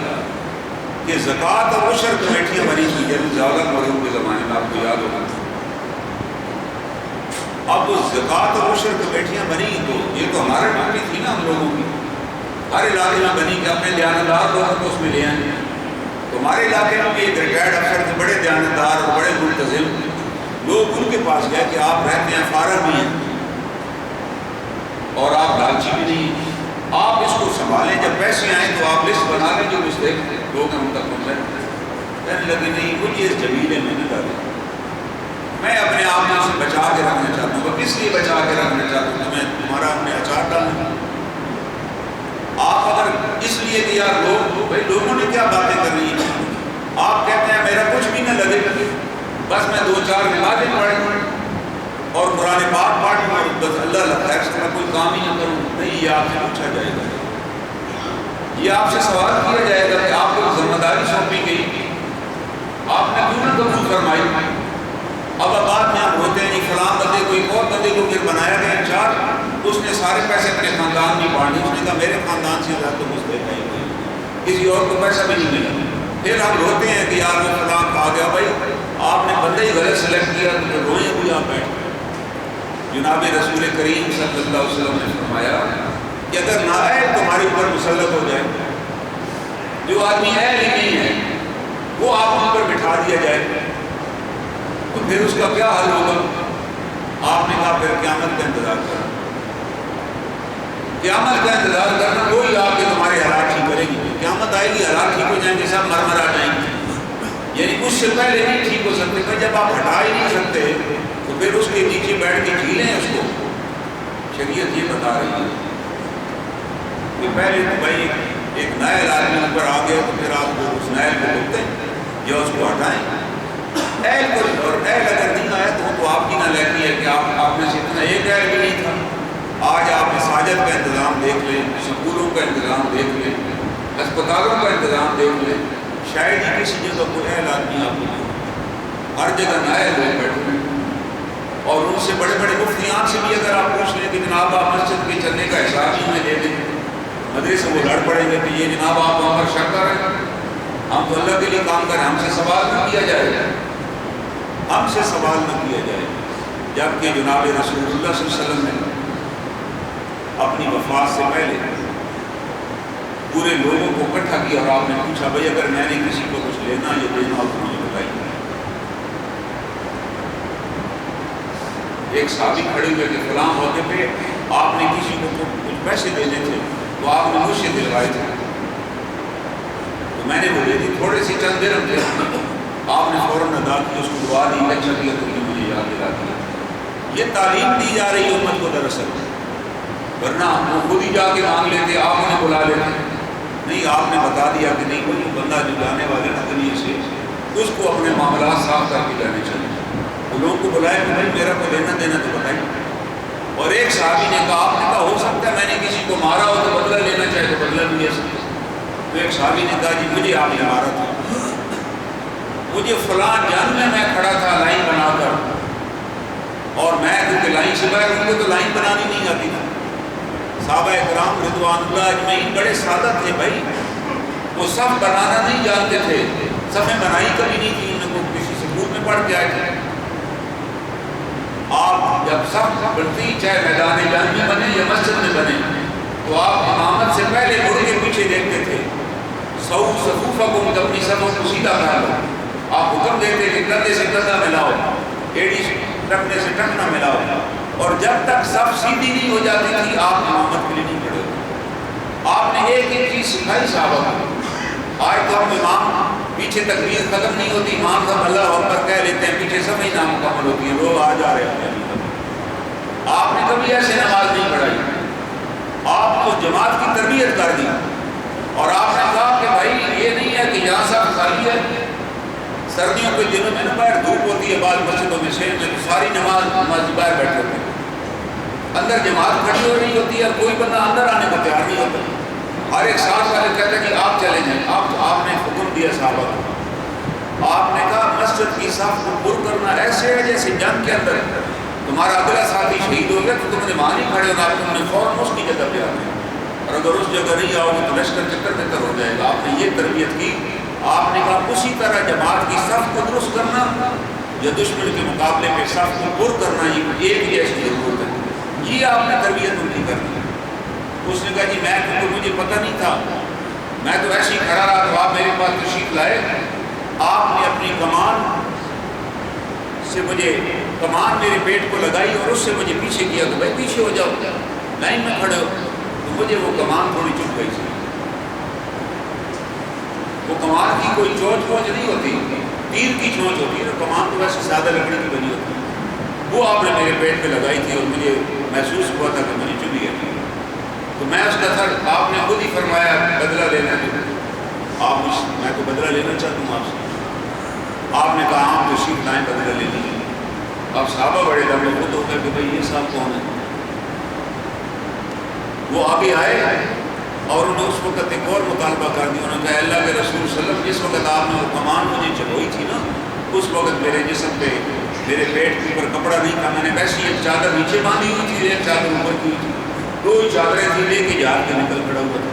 A: کہ زکوٰۃ اور عشر کمیٹیاں بنی تھیں، جیسے ضیاءالحق مرحوم کے زمانے میں، آپ کو یاد ہوگا۔ اب زکوٰۃ اور عشر کمیٹیاں بنی تو یہ تو ہمارا ڈیوٹی تھی نا ہم لوگوں کی، ہر علاقے میں بنی کہ اپنے دیانتدار لوگوں کو اس میں لے آئیں۔ تو ہمارے علاقے میں بھی ایک ریٹائرڈ افسر تھے، بڑے دیانتدار اور بڑے ملتزم لوگ، ان کے پاس گئے کہ آپ رہتے ہیں فارغ بھی ہیں اور آپ لالچی بھی نہیں ہیں، آپ اس کو سنبھالیں، جب پیسے آئیں تو آپ لسٹ بنا لیں جو مسٹیک لوگ ہیں ان تک پہنچائیں۔ کہنے لگے نہیں مجھے اس جمیلے میں نہ ڈالیں، میں اپنے آپ میں اسے بچا کے رکھنا چاہتا ہوں۔ کس لیے بچا کے رکھنا چاہتا ہوں؟ تو میں تمہارا اپنے اچار ڈالنا۔ آپ اگر اس لیے کہ یار بھائی لوگوں نے کیا باتیں کرنی ہیں، آپ کہتے ہیں میرا کچھ بھی نہ لگے، بس میں 2-4 نمازیں پڑھوں اور قرآن پاک پڑھوں اور بس اللہ خیر سے میں کوئی کام ہی نہ کروں، نہیں، یہ آپ سے پوچھا جائے گا، یہ آپ سے سوال کیا جائے گا کہ آپ کو ذمہ داری سونپی گئی، آپ نے کیوں نہ قبول فرمائی؟ اب بعد میں ہم ہوتے ہیں نہیں فلاں بندے کو ایک اور بندے کو پھر بنایا گیا انچارج، اس نے سارے پیسے اپنے خاندان میں بانٹے، اس نے کہا میرے خاندان سے زیادہ تو مجھ سے نہیں، کسی اور کو پیسہ بھی نہیں ملا۔ پھر ہم روتے ہیں کہ یار وہ فلاں کھا گیا، بھائی آپ نے بندے ہی غلط سلیکٹ کیا تو روئیں بھی آپ بیٹھ۔ جناب رسول کریم صلی اللہ علیہ وسلم نے فرمایا کہ اگر نااہل تمہارے اوپر مسلط ہو جائے، جو آدمی اہل ہی نہیں ہے وہ آپ ان پر بٹھا دیا جائے تو پھر اس کا کیا حل ہوگا؟ آپ نے کہا پھر قیامت کا انتظار کرو، قیامت کا انتظار کرنا وہی آپ کے تمہارے حالات ٹھیک کرے گی. قیامت آئے گی حالات ٹھیک ہو جائیں گے, سب مرمر آ جائیں گے. یعنی اس سے پہلے نہیں ٹھیک ہو سکتے. پر جب آپ ہٹا ہی نہیں سکتے تو پھر اس کے نیچے بیٹھ کے جھیلیں اس کو. شریعت یہ بتا رہی ہے کہ پہلے تو بھائی ایک نائل آدمی اوپر آ گیا تو پھر آپ کو اس نائل کو روکتے ہیں یا اس کو ہٹائیں. ایل کو, اور ایل اگر نہیں آیا تو آپ کی نہ لگتی ہے کہ آپ میں سے اتنا ایک ایل بھی نہیں تھا. آج آپ مساجد کا انتظام دیکھ لیں, سکولوں کا انتظام دیکھ لیں, ہسپتالوں کا انتظام دیکھ لیں, شاید ہی کسی جگہ کوئی اہل آدمی آپ کو نہیں. ہر جگہ نائل لوگ بیٹھے ہیں. اور ان سے بڑے بڑے مفتیان سے بھی اگر آپ پوچھ لیں کہ جناب آپ مسجد کے چلنے کا حساب ہی میں دے دیں, مدرسے وہ لڑ پڑیں گے کہ یہ جناب آپ وہاں پر شک کر رہے ہیں, ہم تو اللہ کے لیے کام کریں, ہم سے سوال نہ کیا جائے, ہم سے سوال نہ کیا جائے. جبکہ جناب رسول اللہ صلی اللہ علیہ وسلم نے اپنی وفات سے پہلے پورے لوگوں کو اکٹھا کیا اور آپ نے پوچھا بھائی اگر میں نے کسی کو کچھ لینا یا دینا ہو تو مجھے بتائیے. ایک صحابی کھڑے ہوئے کہ فلاں موقع پہ آپ نے کسی کو کچھ پیسے دینے تھے تو آپ نے مجھ سے دلوائے تھے, تو میں نے وہ دے دی, تھوڑے سے چند درہم تھے, آپ نے فوراً ادا کی, اس کو دعا دی, اچھا کیا تو مجھے یاد دلا دیا. یہ تعلیم دی جا رہی ہے امت کو دراصل, ورنہ وہ خود ہی جا کے مانگ لیتے, آپ انہیں بلا لیتے. نہیں, آپ نے بتا دیا کہ نہیں کوئی بندہ جو جانے والے نا دنیا سے اس کو اپنے معاملات صاف کر کے جانے چاہیے. وہ لوگوں کو بلائے کہ بھائی میرا کو لینا دینا تو بتائیے. اور ایک صحابی نے کہا, آپ نے کہا ہو سکتا ہے میں نے کسی کو مارا ہو تو بدلہ لینا چاہے تو بدلہ بھی لے سکتے. تو ایک صحابی نے کہا جی مجھے آپ نے مارا تھا, مجھے فلاں جنگ میں کھڑا تھا لائن بنا کر, اور میں کیونکہ لائن سے باہر ہوں گے تو لائن بنانی نہیں آتی تھی. صحابہ اکرام رضوان اللہ اجمعین بڑے سادہ تھے بھائی, وہ صف بنانا نہیں جانتے تھے, صفیں بنائی کبھی نہیں تھی, ان کو کسی سکول میں پڑھ کے آئے تھے. آپ جب صف بنتی چاہے میدان جنگ میں بنے یا مسجد میں بنے تو آپ امامت سے پہلے مڑ کے پیچھے دیکھتے تھے. سعو صفوفکم, اپنی صفوں کو سیدھا کر لو. آپ حکم دیتے کہ کندھے سے کندھا ملاؤ, ایڑی ٹکنے سے ٹکنا ملاؤ, اور جب تک صف سیدھی نہیں ہو جاتی تھی آپ امامت کے لیے نہیں کھڑے ہوتے. آپ نے ایک ایک چیز سکھائی صحابہ کو. آج تو ہم امام پیچھے تقریر ختم نہیں ہوتی, امام صاحب اللہ اکبر کہہ لیتے ہیں, پیچھے صف ہی نامکمل ہوتی ہیں, لوگ آ جا رہے ہیں. آپ نے کبھی ایسے نماز نہیں پڑھائی, آپ کو جماعت کی تربیت کر دی, اور آپ نے کہا کہ بھائی یہ نہیں ہے کہ یہاں صف خالی ہے, سردیوں کے دنوں میں باہر دھوپ ہوتی ہے, بعض مسجدوں میں شہر میں ساری نماز باہر بیٹھے ہوتے ہیں, اندر جماعت کھڑی ہو رہی ہوتی ہے, کوئی بندہ اندر آنے کو تیار نہیں ہوتا. ہر ایک ساتھ والے کہتے ہیں کہ آپ چلے جائیں. آپ نے حکم دیا صحابہ کو, آپ نے کہا مسجد کی صف کو پر کرنا ایسے ہے جیسے جنگ کے اندر تمہارا اگلا ساتھی شہید ہو گیا تو تم نے وہاں نہیں کھڑے ہوگا, تم نے فوراً اس کی جگہ پہ آتے ہیں, اور اگر اس جگہ نہیں آؤ گے تو لشکر چکر ہو جائے گا. آپ نے یہ تربیت کی. آپ نے کہا اسی طرح جماعت کی صف کو درست کرنا یا دشمن کے مقابلے میں صف کو پر کرنا یہ ایک جیسی ضرورت ہے. یہ آپ نے تربیت ان کی کرنی. اس نے کہا جی میں تو مجھے پتہ نہیں تھا, میں تو ایسے ہی کھڑا رہا تو آپ میرے پاس تشریف لائے, آپ نے اپنی کمان سے مجھے کمان میرے پیٹ کو لگائی اور اس سے مجھے پیچھے کیا کہ بھائی پیچھے ہو جاؤ, لائن میں کھڑے ہو. تو مجھے وہ کمان تھوڑی چپ گئی تھی. وہ کمان کی کوئی چونچ نہیں ہوتی, تیر کی چونچ ہوتی ہے, کمان تو ویسے سادہ لکڑی کی بنی ہوتی ہے. وہ آپ نے میرے پیٹ پہ لگائی تھی اور مجھے محسوس ہوا تھا کہ مجھے چبھی ہے. تو میں اس کا سر آپ نے خود ہی فرمایا بدلہ لینا ہے, میں تو بدلہ لینا چاہتا ہوں آپ سے. آپ نے کہا آپ تشریف لائیں بدلہ لے لیجیے. اب صحابہ بڑے لمبے خود ہو گئے کہ بھائی یہ صاحب کون ہے. وہ آگے آئے اور انہوں نے اس وقت ایک اور مطالبہ کر دیا. انہوں نے کہا اللہ کے رسول صلی اللہ علیہ وسلم جس وقت آپ نے وہ کمان مجھے چلوئی تھی نا, اس وقت میرے جسم پہ میرے پیٹ کے اوپر کپڑا نہیں تھا, میں نے ویسی ایک چادر نیچے باندھی ہوئی تھی, ایک چادر اوپر کی ہوئی تھی, 2 چادریں تھی, لے کے جا کے نکل کھڑا ہوا تھا.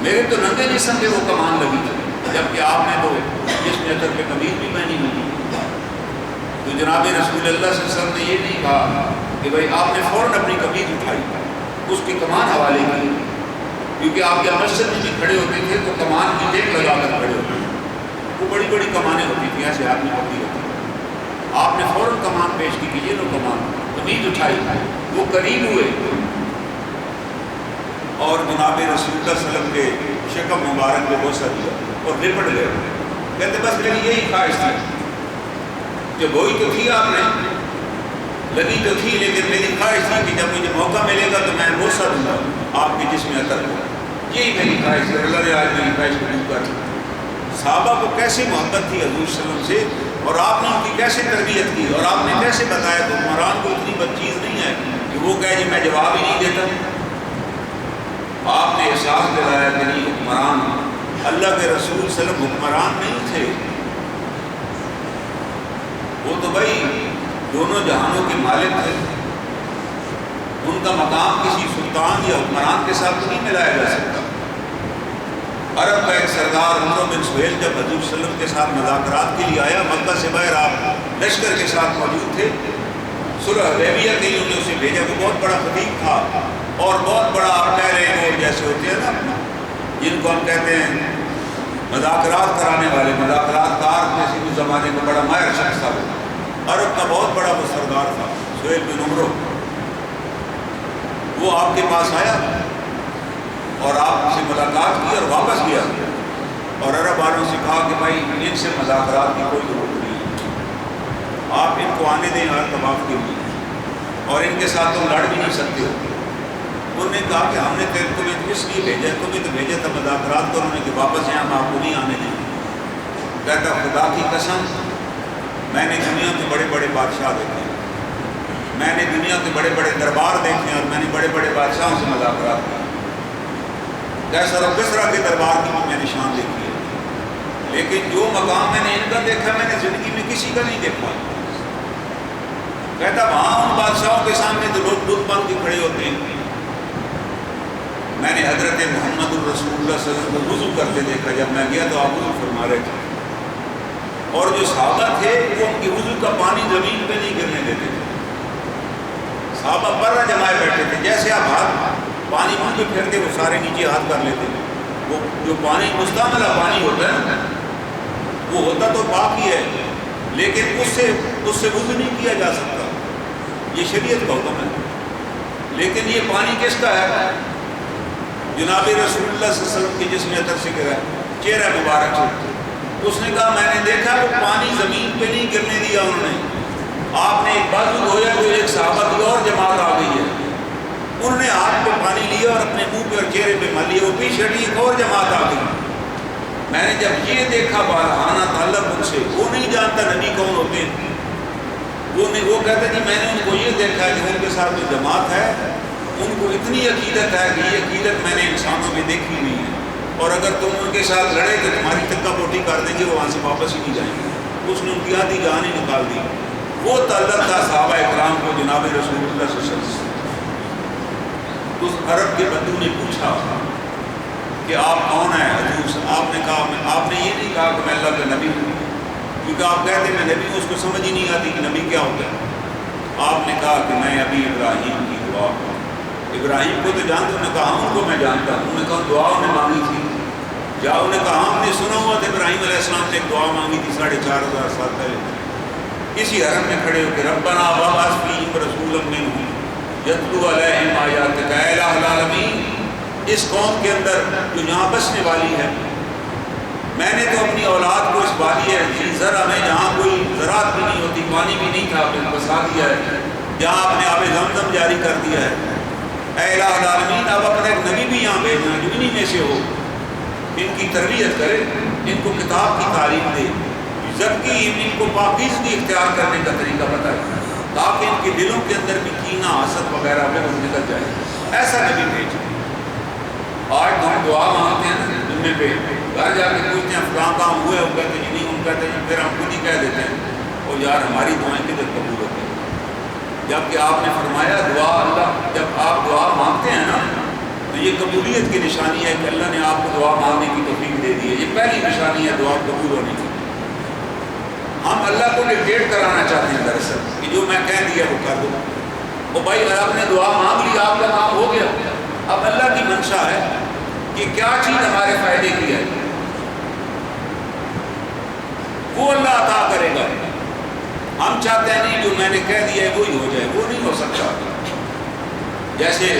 A: میرے تو ننگے جسم پہ وہ کمان لگی تھی, جبکہ آپ نے تو جس نیتر پہ قمیض بھی پہنی ہوئی. تو جناب رسول اللہ صلی اللہ علیہ وسلم نے یہ نہیں کہا کہ بھائی آپ نے فوراً اپنی قمیض اٹھائی, اس کی کمان حوالے کی, کیونکہ آپ کے مسجد میں بھی کھڑے ہوتے تھے تو کمان کی ٹیک لگا کر کھڑے ہوتے تھے. وہ بڑی بڑی کمانیں ہوتی تھیں, ایسے ہاتھ میں پکڑی ہوتی تھی. آپ نے فوراً کمان پیش کی کہ یہ لو کمان, قمیض اٹھائی. وہ قریب ہوئے اور جناب رسول اللہ صلی اللہ علیہ وسلم کے شکم مبارک پہ بوسہ دیا اور لپٹ گئے. کہتے بس میری یہی خواہش تھی، جب وہی تو تھی آپ نے لگی تو تھی، لیکن میری خواہش تھی کہ جب مجھے موقع ملے گا تو میں بوسہ دوں گا آپ کے جسم عطر کو. یہی میری خواہش ہے. اللہ نے آج میری خواہش قبول کر. صحابہ کو کیسے محبت تھی حضور صلی اللہ علیہ وسلم سے، اور آپ نے ان کی کیسے تربیت کی، اور آپ نے کیسے بتایا کہ حکمران کو اتنی بد چیز نہیں ہے کہ وہ کہے جی میں جواب ہی نہیں دیتا. آپ نے احساس دلایا کہ نہیں، حکمران اللہ کے رسول صلی اللہ علیہ وسلم حکمران نہیں تھے، وہ تو بھائی دونوں جہانوں کے مالک تھے. ان کا مقام کسی سلطان یا حکمران کے ساتھ نہیں ملایا جا سکتا. عرب کا ایک سردار عمرو بن سہیل جب حضور صلی اللہ علیہ وسلم کے ساتھ مذاکرات کے لیے آیا، مکہ سے باہر آپ لشکر کے ساتھ موجود تھے، صلح حدیبیہ کے لیے انہیں اسے بھیجا. وہ بہت بڑا خطیب تھا اور بہت بڑا، آپ کہہ رہے ہیں وہ جیسے ہوتے ہیں نا جن کو ہم کہتے ہیں مذاکرات کرانے والے، مذاکرات کار، جیسے اس زمانے کا بڑا ماہر شخص تھا. وہ عرب کا بہت بڑا وہ سردار تھا سہیل بن عمرو. وہ آپ کے پاس آیا اور آپ سے ملاقات کی اور واپس گیا، اور عرب والوں سے کہا کہ بھائی ان سے مذاکرات کی کوئی ضرورت نہیں ہے، آپ ان کو آنے دیں ہر طواف کے لیے، اور ان کے ساتھ تم لڑ بھی نہیں سکتے ہو. انہوں نے کہا کہ ہم نے تمہیں اس لیے بھیجا، تمہیں تو بھیجا تھا مذاکرات کو، انہوں نے کہ واپس یہاں ہم آپ کو نہیں آنے دیں. کہتا خدا کی قسم میں نے دنیا کے بڑے بڑے بادشاہ دیکھے، میں نے دنیا کے بڑے بڑے دربار دیکھے، اور میں نے بڑے بڑے بادشاہوں سے مذاکرات کیے. کیسر و کسریٰ کے دربار کی بھی میں نے شان دیکھی ہے، لیکن جو مقام میں نے ان کا دیکھا میں نے زندگی میں کسی کا نہیں دیکھا. کہتا وہاں ان بادشاہوں کے سامنے تو لوگ بت بن کے کھڑے ہوتے ہیں، میں نے حضرت محمد الرسول اللہ صلی اللہ علیہ وسلم کو وضو کرتے دیکھا. جب میں گیا تو آپ وضو فرما رہے تھے، اور جو صحابہ تھے وہ ان کی وضو کا پانی زمین پہ نہیں گرنے دیتے تھے. صحابہ پر جمائے بیٹھے تھے، جیسے آپ ہاتھ پانی منہ پہ پھیرتے وہ سارے نیچے ہاتھ کر لیتے. وہ جو پانی مستعملہ پانی ہوتا ہے وہ ہوتا تو پاک ہی ہے، لیکن اس سے وضو نہیں کیا جا سکتا، یہ شریعت کا حکم ہے. لیکن یہ پانی کس کا ہے؟ جناب رسول اللہ صلی اللہ علیہ وسلم کے جسم عطر سے گرا چہرہ مبارک سے. اس نے کہا میں نے دیکھا وہ پانی زمین پہ نہیں گرنے دیا انہوں نے. آپ نے ایک بازو دھویا تو ایک صحابہ کی اور جماعت آ گئی ہے، انہوں نے ہاتھ پہ پانی لیا اور اپنے منہ پہ اور چہرے پہ مل لیا، وہ پیچھے ہٹی ایک اور جماعت آ گئی. میں نے جب یہ دیکھا بارہانہ تعلق ان سے، وہ نہیں جانتا نبی کون ہوتے ہیں، وہ کہتا جی میں نے ان کو یہ دیکھا ہے کہ ان کے ساتھ جو جماعت ہے ان کو اتنی عقیدت ہے کہ یہ عقیدت میں نے انسانوں میں دیکھی نہیں ہے، اور اگر تم ان کے ساتھ لڑے تو تمہاری تکا پوٹی کر دیں گے، وہ وہاں سے واپس ہی نہیں جائیں گے. اس نے ان کی آدھی جان ہی نکال دی. وہ تعلق تھا صحابہ اکرام کو جناب رسول اللہ صلی اللہ علیہ وسلم. اس عرب کے بدو نے پوچھا کہ آپ کون ہیں حضور سے؟ آپ نے کہا آپ نے یہ نہیں کہا کہ میں اللہ کا نبی ہوں، کیونکہ آپ کہتے میں نبی ہوں، اس کو سمجھ ہی نہیں آتی کہ نبی کیا ہوتا ہے. آپ نے کہا کہ میں ابھی ابراہیم کی دعا. ابراہیم کو تو جانتے، انہوں نے کہا ان کو میں جانتا ہوں. انہوں نے کہا دعا انہیں مانگی تھی، جا انہوں نے کہا ہم نے سنا ہوا تھا ابراہیم علیہ السلام نے ایک دعا مانگی تھی 4500 سال پہلے اسی حرم میں کھڑے ہو کے، ربنا وابعث فیہم رسولا منہم یتلو علیہم آیاتک. اے الہ العالمین، اس قوم کے اندر جو یہاں بسنے والی ہے، میں نے تو اپنی اولاد کو اس وادی زرع میں جہاں کوئی زراعت بھی نہیں ہوتی، پانی بھی نہیں تھا، آپ نے بسا دیا ہے، جہاں آپ نے آب زمزم جاری کر دیا ہے. اے الہ العالمین، اب اپنا ایک نبی بھی یہاں بھیجنا جو انہی میں سے ہو، ان کی تربیت کرے، ان کو کتاب کی تعلیم دے، جبکہ ان کو پاکیزگی اختیار کرنے کا طریقہ بتائے، تاکہ ان کے دلوں کے اندر بھی کینہ حسد وغیرہ پہ وہ نکل جائے. ایسا نبی بھیجے. آج تو ہم دعا مانگتے ہیں جمعے پہ، گھر جا کے پوچھتے ہیں فلاں کام ہوئے، وہ کہتے ہیں نہیں، ہم کہتے ہیں پھر ہم خود ہی کہہ دیتے ہیں اور یار ہماری دعائیں کدھر قبول ہوتی ہیں. جبکہ آپ نے فرمایا دعا اللہ، جب آپ دعا مانگتے ہیں نا تو یہ قبولیت کی نشانی ہے کہ اللہ نے آپ کو دعا مانگنے کی توفیق دے دی ہے. یہ پہلی نشانی ہے دعا قبول ہونے کی. ہم اللہ کو ڈکٹیٹ کرانا چاہتے ہیں دراصل کہ جو میں کہہ دیا وہ کر دو. وہ بھائی اگر آپ نے دعا مانگ لی، آپ کا کام ہو گیا. اب اللہ کی منشا ہے کہ کیا چیز ہمارے فائدے کی ہے، وہ اللہ عطا کرے گا. ہم چاہتے ہیں نہیں جو میں نے کہہ دیا ہے وہی ہو جائے، وہ نہیں ہو سکتا. جیسے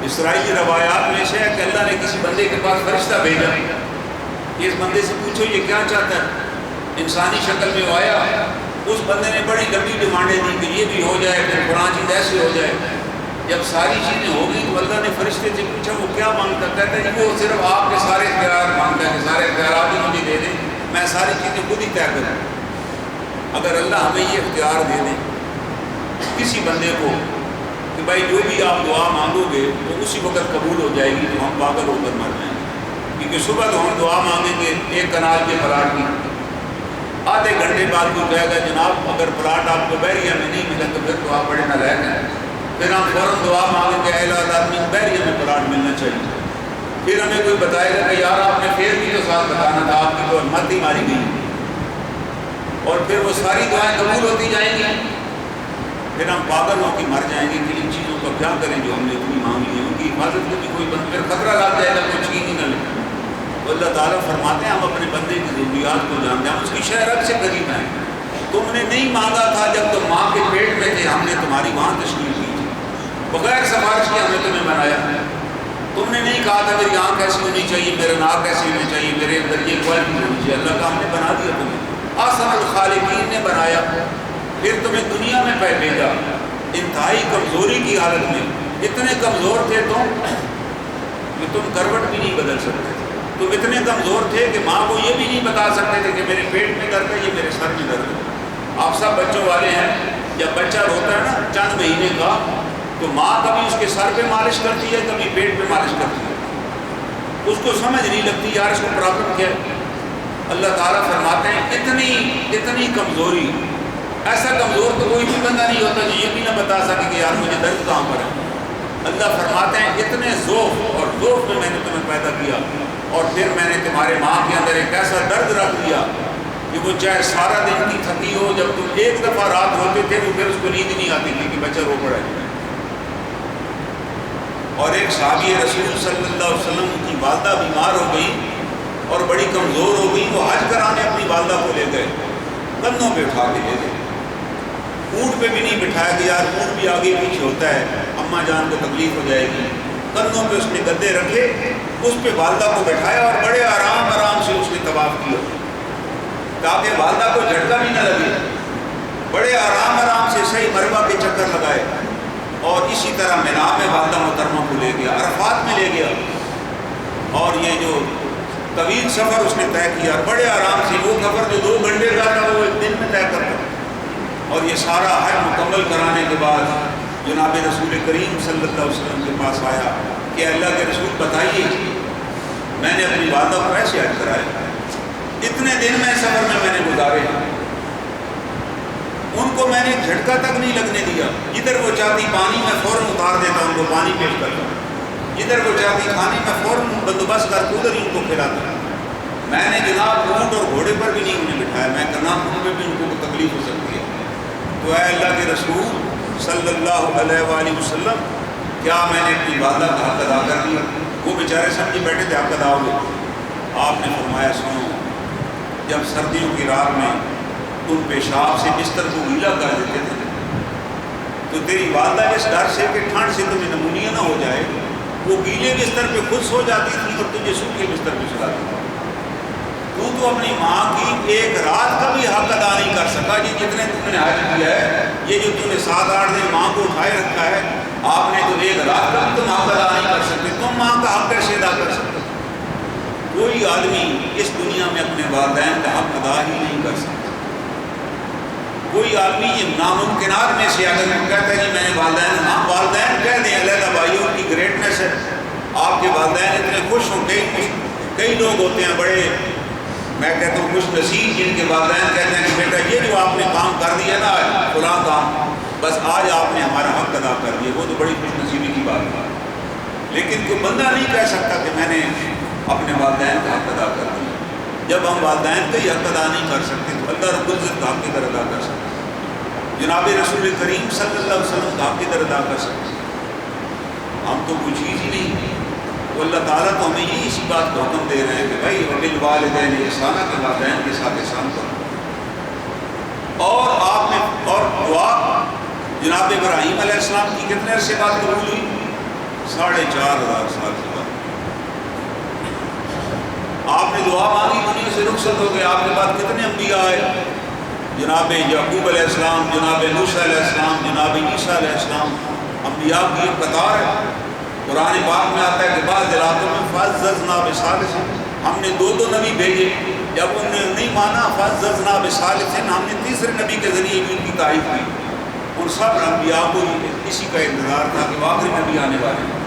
A: اسرائیلی روایات میں سے ہے کہ اللہ نے کسی بندے کے پاس فرشتہ بھیجا کہ اس بندے سے پوچھو یہ کیا چاہتا ہے، انسانی شکل میں وہ آیا، اس بندے نے بڑی لمبی ڈیمانڈیں دی کہ یہ بھی ہو جائے، پھر فلاں چیز ایسے ہو جائے۔ جب ساری چیزیں ہو گئی تو اللہ نے فرشتے سے پوچھا وہ کیا مانگتا، کہتا ہے کہ وہ صرف آپ کے سارے اختیارات مانگتا ہے کہ سارے اختیارات ہی مجھے دے دیں، میں ساری چیزیں خود ہی طے کروں۔ اگر اللہ ہمیں یہ اختیار دے دیں کسی بندے کو کہ بھائی جو بھی آپ دعا مانگو گے وہ اسی وقت قبول ہو جائے گی، تو ہم پاگل ہو کر مر جائیں گے، کیونکہ صبح تو ہم دعا مانگیں گے ایک کنال کے پلاٹ کی، آدھے گھنٹے بعد کوئی کہے گا جناب اگر پلاٹ آپ کو بحریہ میں نہیں ملا تو پھر تو آپ بڑے نالائق ہیں، پھر ہم فوراً دعا مانگیں گے اے اللہ آدمی بحریہ میں پلاٹ ملنا چاہیے، پھر ہمیں کوئی بتائے گا کہ یار آپ نے پھر بھی تو ساتھ بتانا تھا، آپ کی تو مت ہی ماری گئی، اور پھر وہ ساری دعائیں قبول ہوتی جائیں گی، پھر ہم پاگل ہو کے مر جائیں گے کہ ان چیزوں کا کیا کریں جو ہم نے اتنی مانگ لی ہے، ان کی حفاظت کو بھی کوئی پھر خطرہ لگ جائے گا، کوئی چھین ہی نہ لے۔ تو اللہ تعالیٰ فرماتے ہیں ہم اپنے بندے کی ضروریات کو جانتے ہیں، ہم اس کی شہ رگ سے قریب ہیں۔ تم نے نہیں مانگا تھا جب تم ماں کے پیٹ میں تھے، ہم نے تمہاری وہاں تشکیل کی تھی، بغیر سفارش کے ہم نے تمہیں بنایا۔ تم نے نہیں کہا تھا میری آنکھ ایسی ہونی چاہیے، میرا ناک ایسی ہونی چاہیے، میرے اندر یہ کوالٹی ہونی چاہیے، اللہ کا ہم نے بنا دیا تمہیں، احسن الخالقین نے بنایا، پھر تمہیں دنیا میں بھیجا انتہائی کمزوری کی حالت میں، اتنے کمزور تھے تم کہ تم کروٹ بھی نہیں بدل سکتے تھے، تم اتنے کمزور تھے کہ ماں کو یہ بھی نہیں بتا سکتے تھے کہ میرے پیٹ میں درد ہے، یہ میرے سر میں درد ہے۔ آپ سب بچوں والے ہیں، جب بچہ روتا ہے نا چند مہینے کا تو ماں کبھی اس کے سر پہ مالش کرتی ہے، کبھی پیٹ پہ مالش کرتی ہے، اس کو سمجھ نہیں لگتی یار اس کو پرابلم کیا ہے۔ اللہ تعالیٰ فرماتے ہیں اتنی کمزوری، ایسا کمزور تو کوئی بھی بندہ نہیں ہوتا جو یہ بھی نہ بتا سکے کہ یار مجھے درد کہاں پر ہے۔ اللہ فرماتے ہیں اتنے ذوق اور ذوق میں میں نے تمہیں پیدا کیا، اور پھر میں نے تمہارے ماں کے اندر ایک ایسا درد رکھ دیا کہ وہ چاہے سارا دن کی تھکی ہو، جب تم ایک دفعہ رات ہوتے تھے تو پھر اس کو نیند نہیں آتی تھی کہ بچہ رو پڑا ہے۔ اور ایک صحابی رسول صلی اللہ علیہ وسلم کی والدہ بیمار ہو گئی اور بڑی کمزور ہو گئی، وہ حج کرانے اپنی والدہ کو لے گئے، کندھوں پہ اٹھا کے لے گئے، اونٹ پہ بھی نہیں بٹھایا کہ یار اونٹ بھی آگے پیچھے ہوتا ہے، اماں جان کو تکلیف ہو جائے گی، کندھوں پہ اس نے گدے رکھے، اس پہ والدہ کو بٹھایا اور بڑے آرام سے اس نے طواف کیا تاکہ والدہ کو جھٹکا بھی نہ لگے، بڑے آرام سے صحیح مربع کے چکر لگائے، اور اسی طرح مینا میں والدہ محترمہ کو لے گیا، عرفات میں لے گیا، اور یہ جو طویل سفر اس نے طے کیا، بڑے آرام سے، وہ سفر جو 2 گھنٹے کا تھا وہ 1 دن میں طے کرتا، اور یہ سارا حج مکمل کرانے کے بعد جناب رسول کریم صلی اللہ علیہ وسلم کے پاس آیا کہ اللہ کے رسول بتائیے میں نے اپنی والدہ کو ایسے حج کرایا، اتنے دن میں سفر میں نے گزارے، ان کو میں نے جھٹکا تک نہیں لگنے دیا، جدھر وہ چاہتی پانی میں فوراً اتار دیتا ان کو پانی پیش کرتا، جدھر وہ چاہتی کھانے میں فوراً بندوبست کر ادھر ہی ان کو کھلاتا۔ میں نے جناب اونٹ اور گھوڑے پر بھی نہیں انہیں بٹھایا، میں کرنا ان پہ بھی ان کو تکلیف ہو سکتی ہے۔ تو اے اللہ کے رسول صلی اللہ علیہ وآلہ وسلم، کیا میں نے اپنی والدہ کا حق ادا کر دیا؟ وہ بیچارے سمجھے بیٹھے تھے حق ادا ہو گئے۔ آپ نے فرمایا سنو، جب سردیوں کی رات میں تم پیشاب سے بستر کو گیلا کر دیتے تھے تو تیری والدہ اس ڈر سے کہ ٹھنڈ سے تمہیں نمونیا نہ ہو جائے، وہ گیلے بستر پہ خود سو جاتی تھی اور تجھے سوکھے بستر پہ سلاتی تھی۔ تو اپنی ماں کی ایک رات کا بھی حق ادا نہیں کر سکا، یہ جتنے تم نے حج کیا ہے، یہ جو تم نے 7-8 دن ماں کو اٹھائے رکھا ہے، آپ نے تو ایک رات کا بھی تم حق ادا نہیں کر سکتے، تم ماں کا حق کیسے ادا کر سکتے؟ کوئی آدمی اس دنیا میں اپنے والدین کا حق ادا ہی نہیں کر سکتا۔ کوئی آدمی یہ ناممکنات میں سے اگر وہ کہتا ہے کہ میں نے والدین کہہ دیں علیحدہ بھائیوں کی گریٹنیس ہے، آپ کے والدین اتنے خوش ہوں، کئی لوگ ہوتے ہیں بڑے، میں کہتا ہوں خوش نصیب، جن کے والدین کہتے ہیں کہ بیٹا یہ جو آپ نے کام کر دیا نا فلاں کام، بس آج آپ نے ہمارا حق ادا کر دیا، وہ تو بڑی خوش نصیبی کی بات ہے۔ لیکن کوئی بندہ نہیں کہہ سکتا کہ میں نے اپنے والدین کا حق ادا کر دیا۔ جب ہم والدین کا ہی حق ادا نہیں کر سکتے تو اللہ رب العزت کا حق کدھر ادا کر سکتے؟ جناب رسول کریم صلی اللہ علیہ وسلم کا حق کدھر ادا کر سکتے؟ ہم تو کوئی چیز ہی نہیں۔ تو اللہ تعالیٰ تو ہمیں یہ اسی بات کو حکم دے رہے ہیں کہ بھائی وبالوالدین احسانا، کے والدین کے ساتھ احسان کرو۔ اور آپ نے اور دعا جناب ابراہیم علیہ السلام کی کتنے عرصے بعد قبول ہوئی؟ 4,500 سال کے بعد آپ نے دعا مانگی، دنیا سے رخصت ہو گئے. آپ کے بعد کتنے انبیاء آئے؟ جناب یعقوب علیہ السلام، جناب موسیٰ علیہ السلام، جناب عیسیٰ علیہ السلام. انبیاء کی ایک قطار ہے. قرآن پاک میں آتا ہے کہ بعض علاقوں میں فَأَزَّزْنَا بِثَالِثٍ، ہم نے دو نبی بھیجے. جب انہوں نے نہیں مانا فَأَزَّزْنَا بِثَالِثٍ، ہم نے تیسرے نبی کے ذریعے بھی ان کی تعریف کی. ان سب انبیاء کو اسی کا انتظار تھا کہ وہ آخری نبی آنے والے ہیں.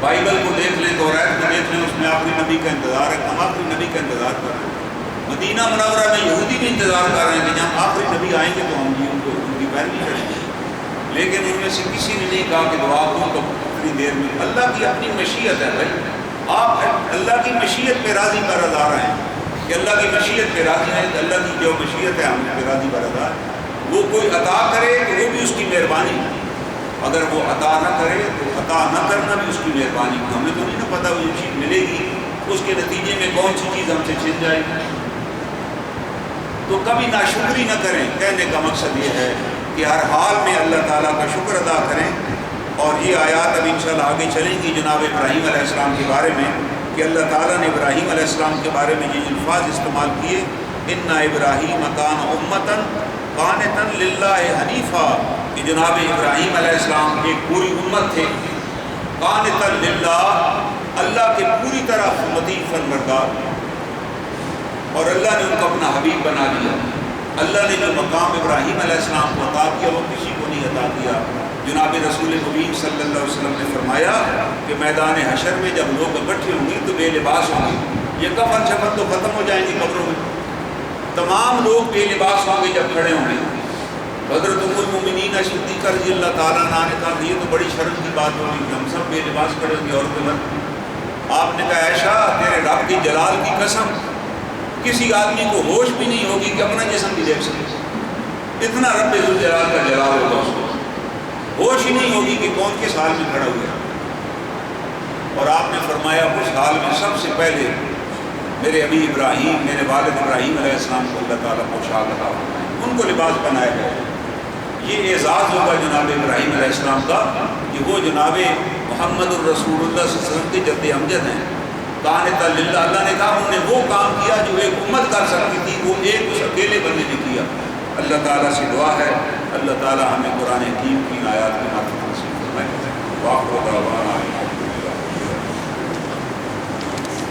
A: بائبل کو دیکھ لیں، توریت کو دیکھ لیں، اس میں آخری نبی کا انتظار ہے. ہم آخری نبی کا انتظار کر رہے ہیں. مدینہ منورہ میں یہودی بھی انتظار کر رہے ہیں کہ جب آخری نبی آئیں گے تو ہم بھی ان کو ان کی پیروی کریں گے. لیکن ان میں سے کسی نے نہیں کہا کہ دعا کو تو اتنی دیر میں. اللہ کی اپنی مشیت ہے بھائی. آپ اللہ کی مشیت پہ راضی کا رضا رہے ہیں کہ اللہ کی مشیت پہ راضی ہیں. اللہ کی جو مشیت ہے ہم پہ راضی کا رضا ہے. وہ کوئی عطا کرے تو وہ بھی اس کی مہربانی، اگر وہ عطا نہ کرے تو عطا نہ کرنا بھی اس کی مہربانی. ہمیں تو نہیں نا پتہ وہ چیز ملے گی اس کے نتیجے میں کون سی چیز ہم سے چھن جائے گی. تو کبھی ناشکری نہ کریں. کہنے کا مقصد یہ ہے کہ ہر حال میں اللہ تعالیٰ کا شکر ادا کریں. اور یہ آیات اب انشاءاللہ آگے چلیں گی جناب ابراہیم علیہ السلام کے بارے میں کہ اللہ تعالیٰ نے ابراہیم علیہ السلام کے بارے میں یہ الفاظ استعمال کیے، اِنَّ ابراہیم کان امۃ قانتا للہ حنیفا، کہ جناب ابراہیم علیہ السلام ایک پوری امت تھے. قانتا للہ، اللہ کے پوری طرح مطیع فرمانبردار، اور اللہ نے ان کو اپنا حبیب بنا لیا. اللہ نے جو مقام ابراہیم علیہ السلام کو عطا کیا وہ کسی کو نہیں عطا کیا. جناب رسول مبین صلی اللہ علیہ وسلم نے فرمایا کہ میدان حشر میں جب لوگ اکٹھے ہوں گے تو بے لباس ہوں گے. یہ کفن شفن تو ختم ہو جائیں گی قبروں میں. تمام لوگ بے لباس ہوں گے جب کھڑے ہوں گے. حضرت ام المؤمنین صدیقہ رضی اللہ تعالیٰ عنہ نے کہا کہ یہ تو بڑی شرم کی بات ہوگی کہ ہم سب بے لباس کھڑے ہوں گے عورتیں مرد. آپ نے کہا عائشہ تیرے رب کی جلال کی قسم، کسی آدمی کو ہوش بھی نہیں ہوگی کہ اپنا جسم بھی دیکھ سکے. اتنا رب ذوالجلال کا جلال ہوگا اس کو، ہوش ہی نہیں ہوگی کہ کون کس حال میں کھڑا ہوا. اور آپ نے فرمایا اس حال میں سب سے پہلے میرے ابی ابراہیم، میرے والد ابراہیم علیہ السلام کو اللہ تعالیٰ پوشاک عطا فرمائے، ان کو لباس بنایا گیا. یہ اعزاز ہوگا جناب ابراہیم علیہ السلام کا کہ وہ جناب محمد الرسول اللہ صلی اللہ علیہ وسلم کے جد امجد ہیں. قانتا للہ، اللہ نے کہا انہوں نے وہ کام کیا جو ایک امت کر سکتی تھی، وہ ایک اس اکیلے بندے نے کیا. اللہ تعالیٰ سے دعا ہے اللہ تعالیٰ ہمیں قرآن حکیم کی آیات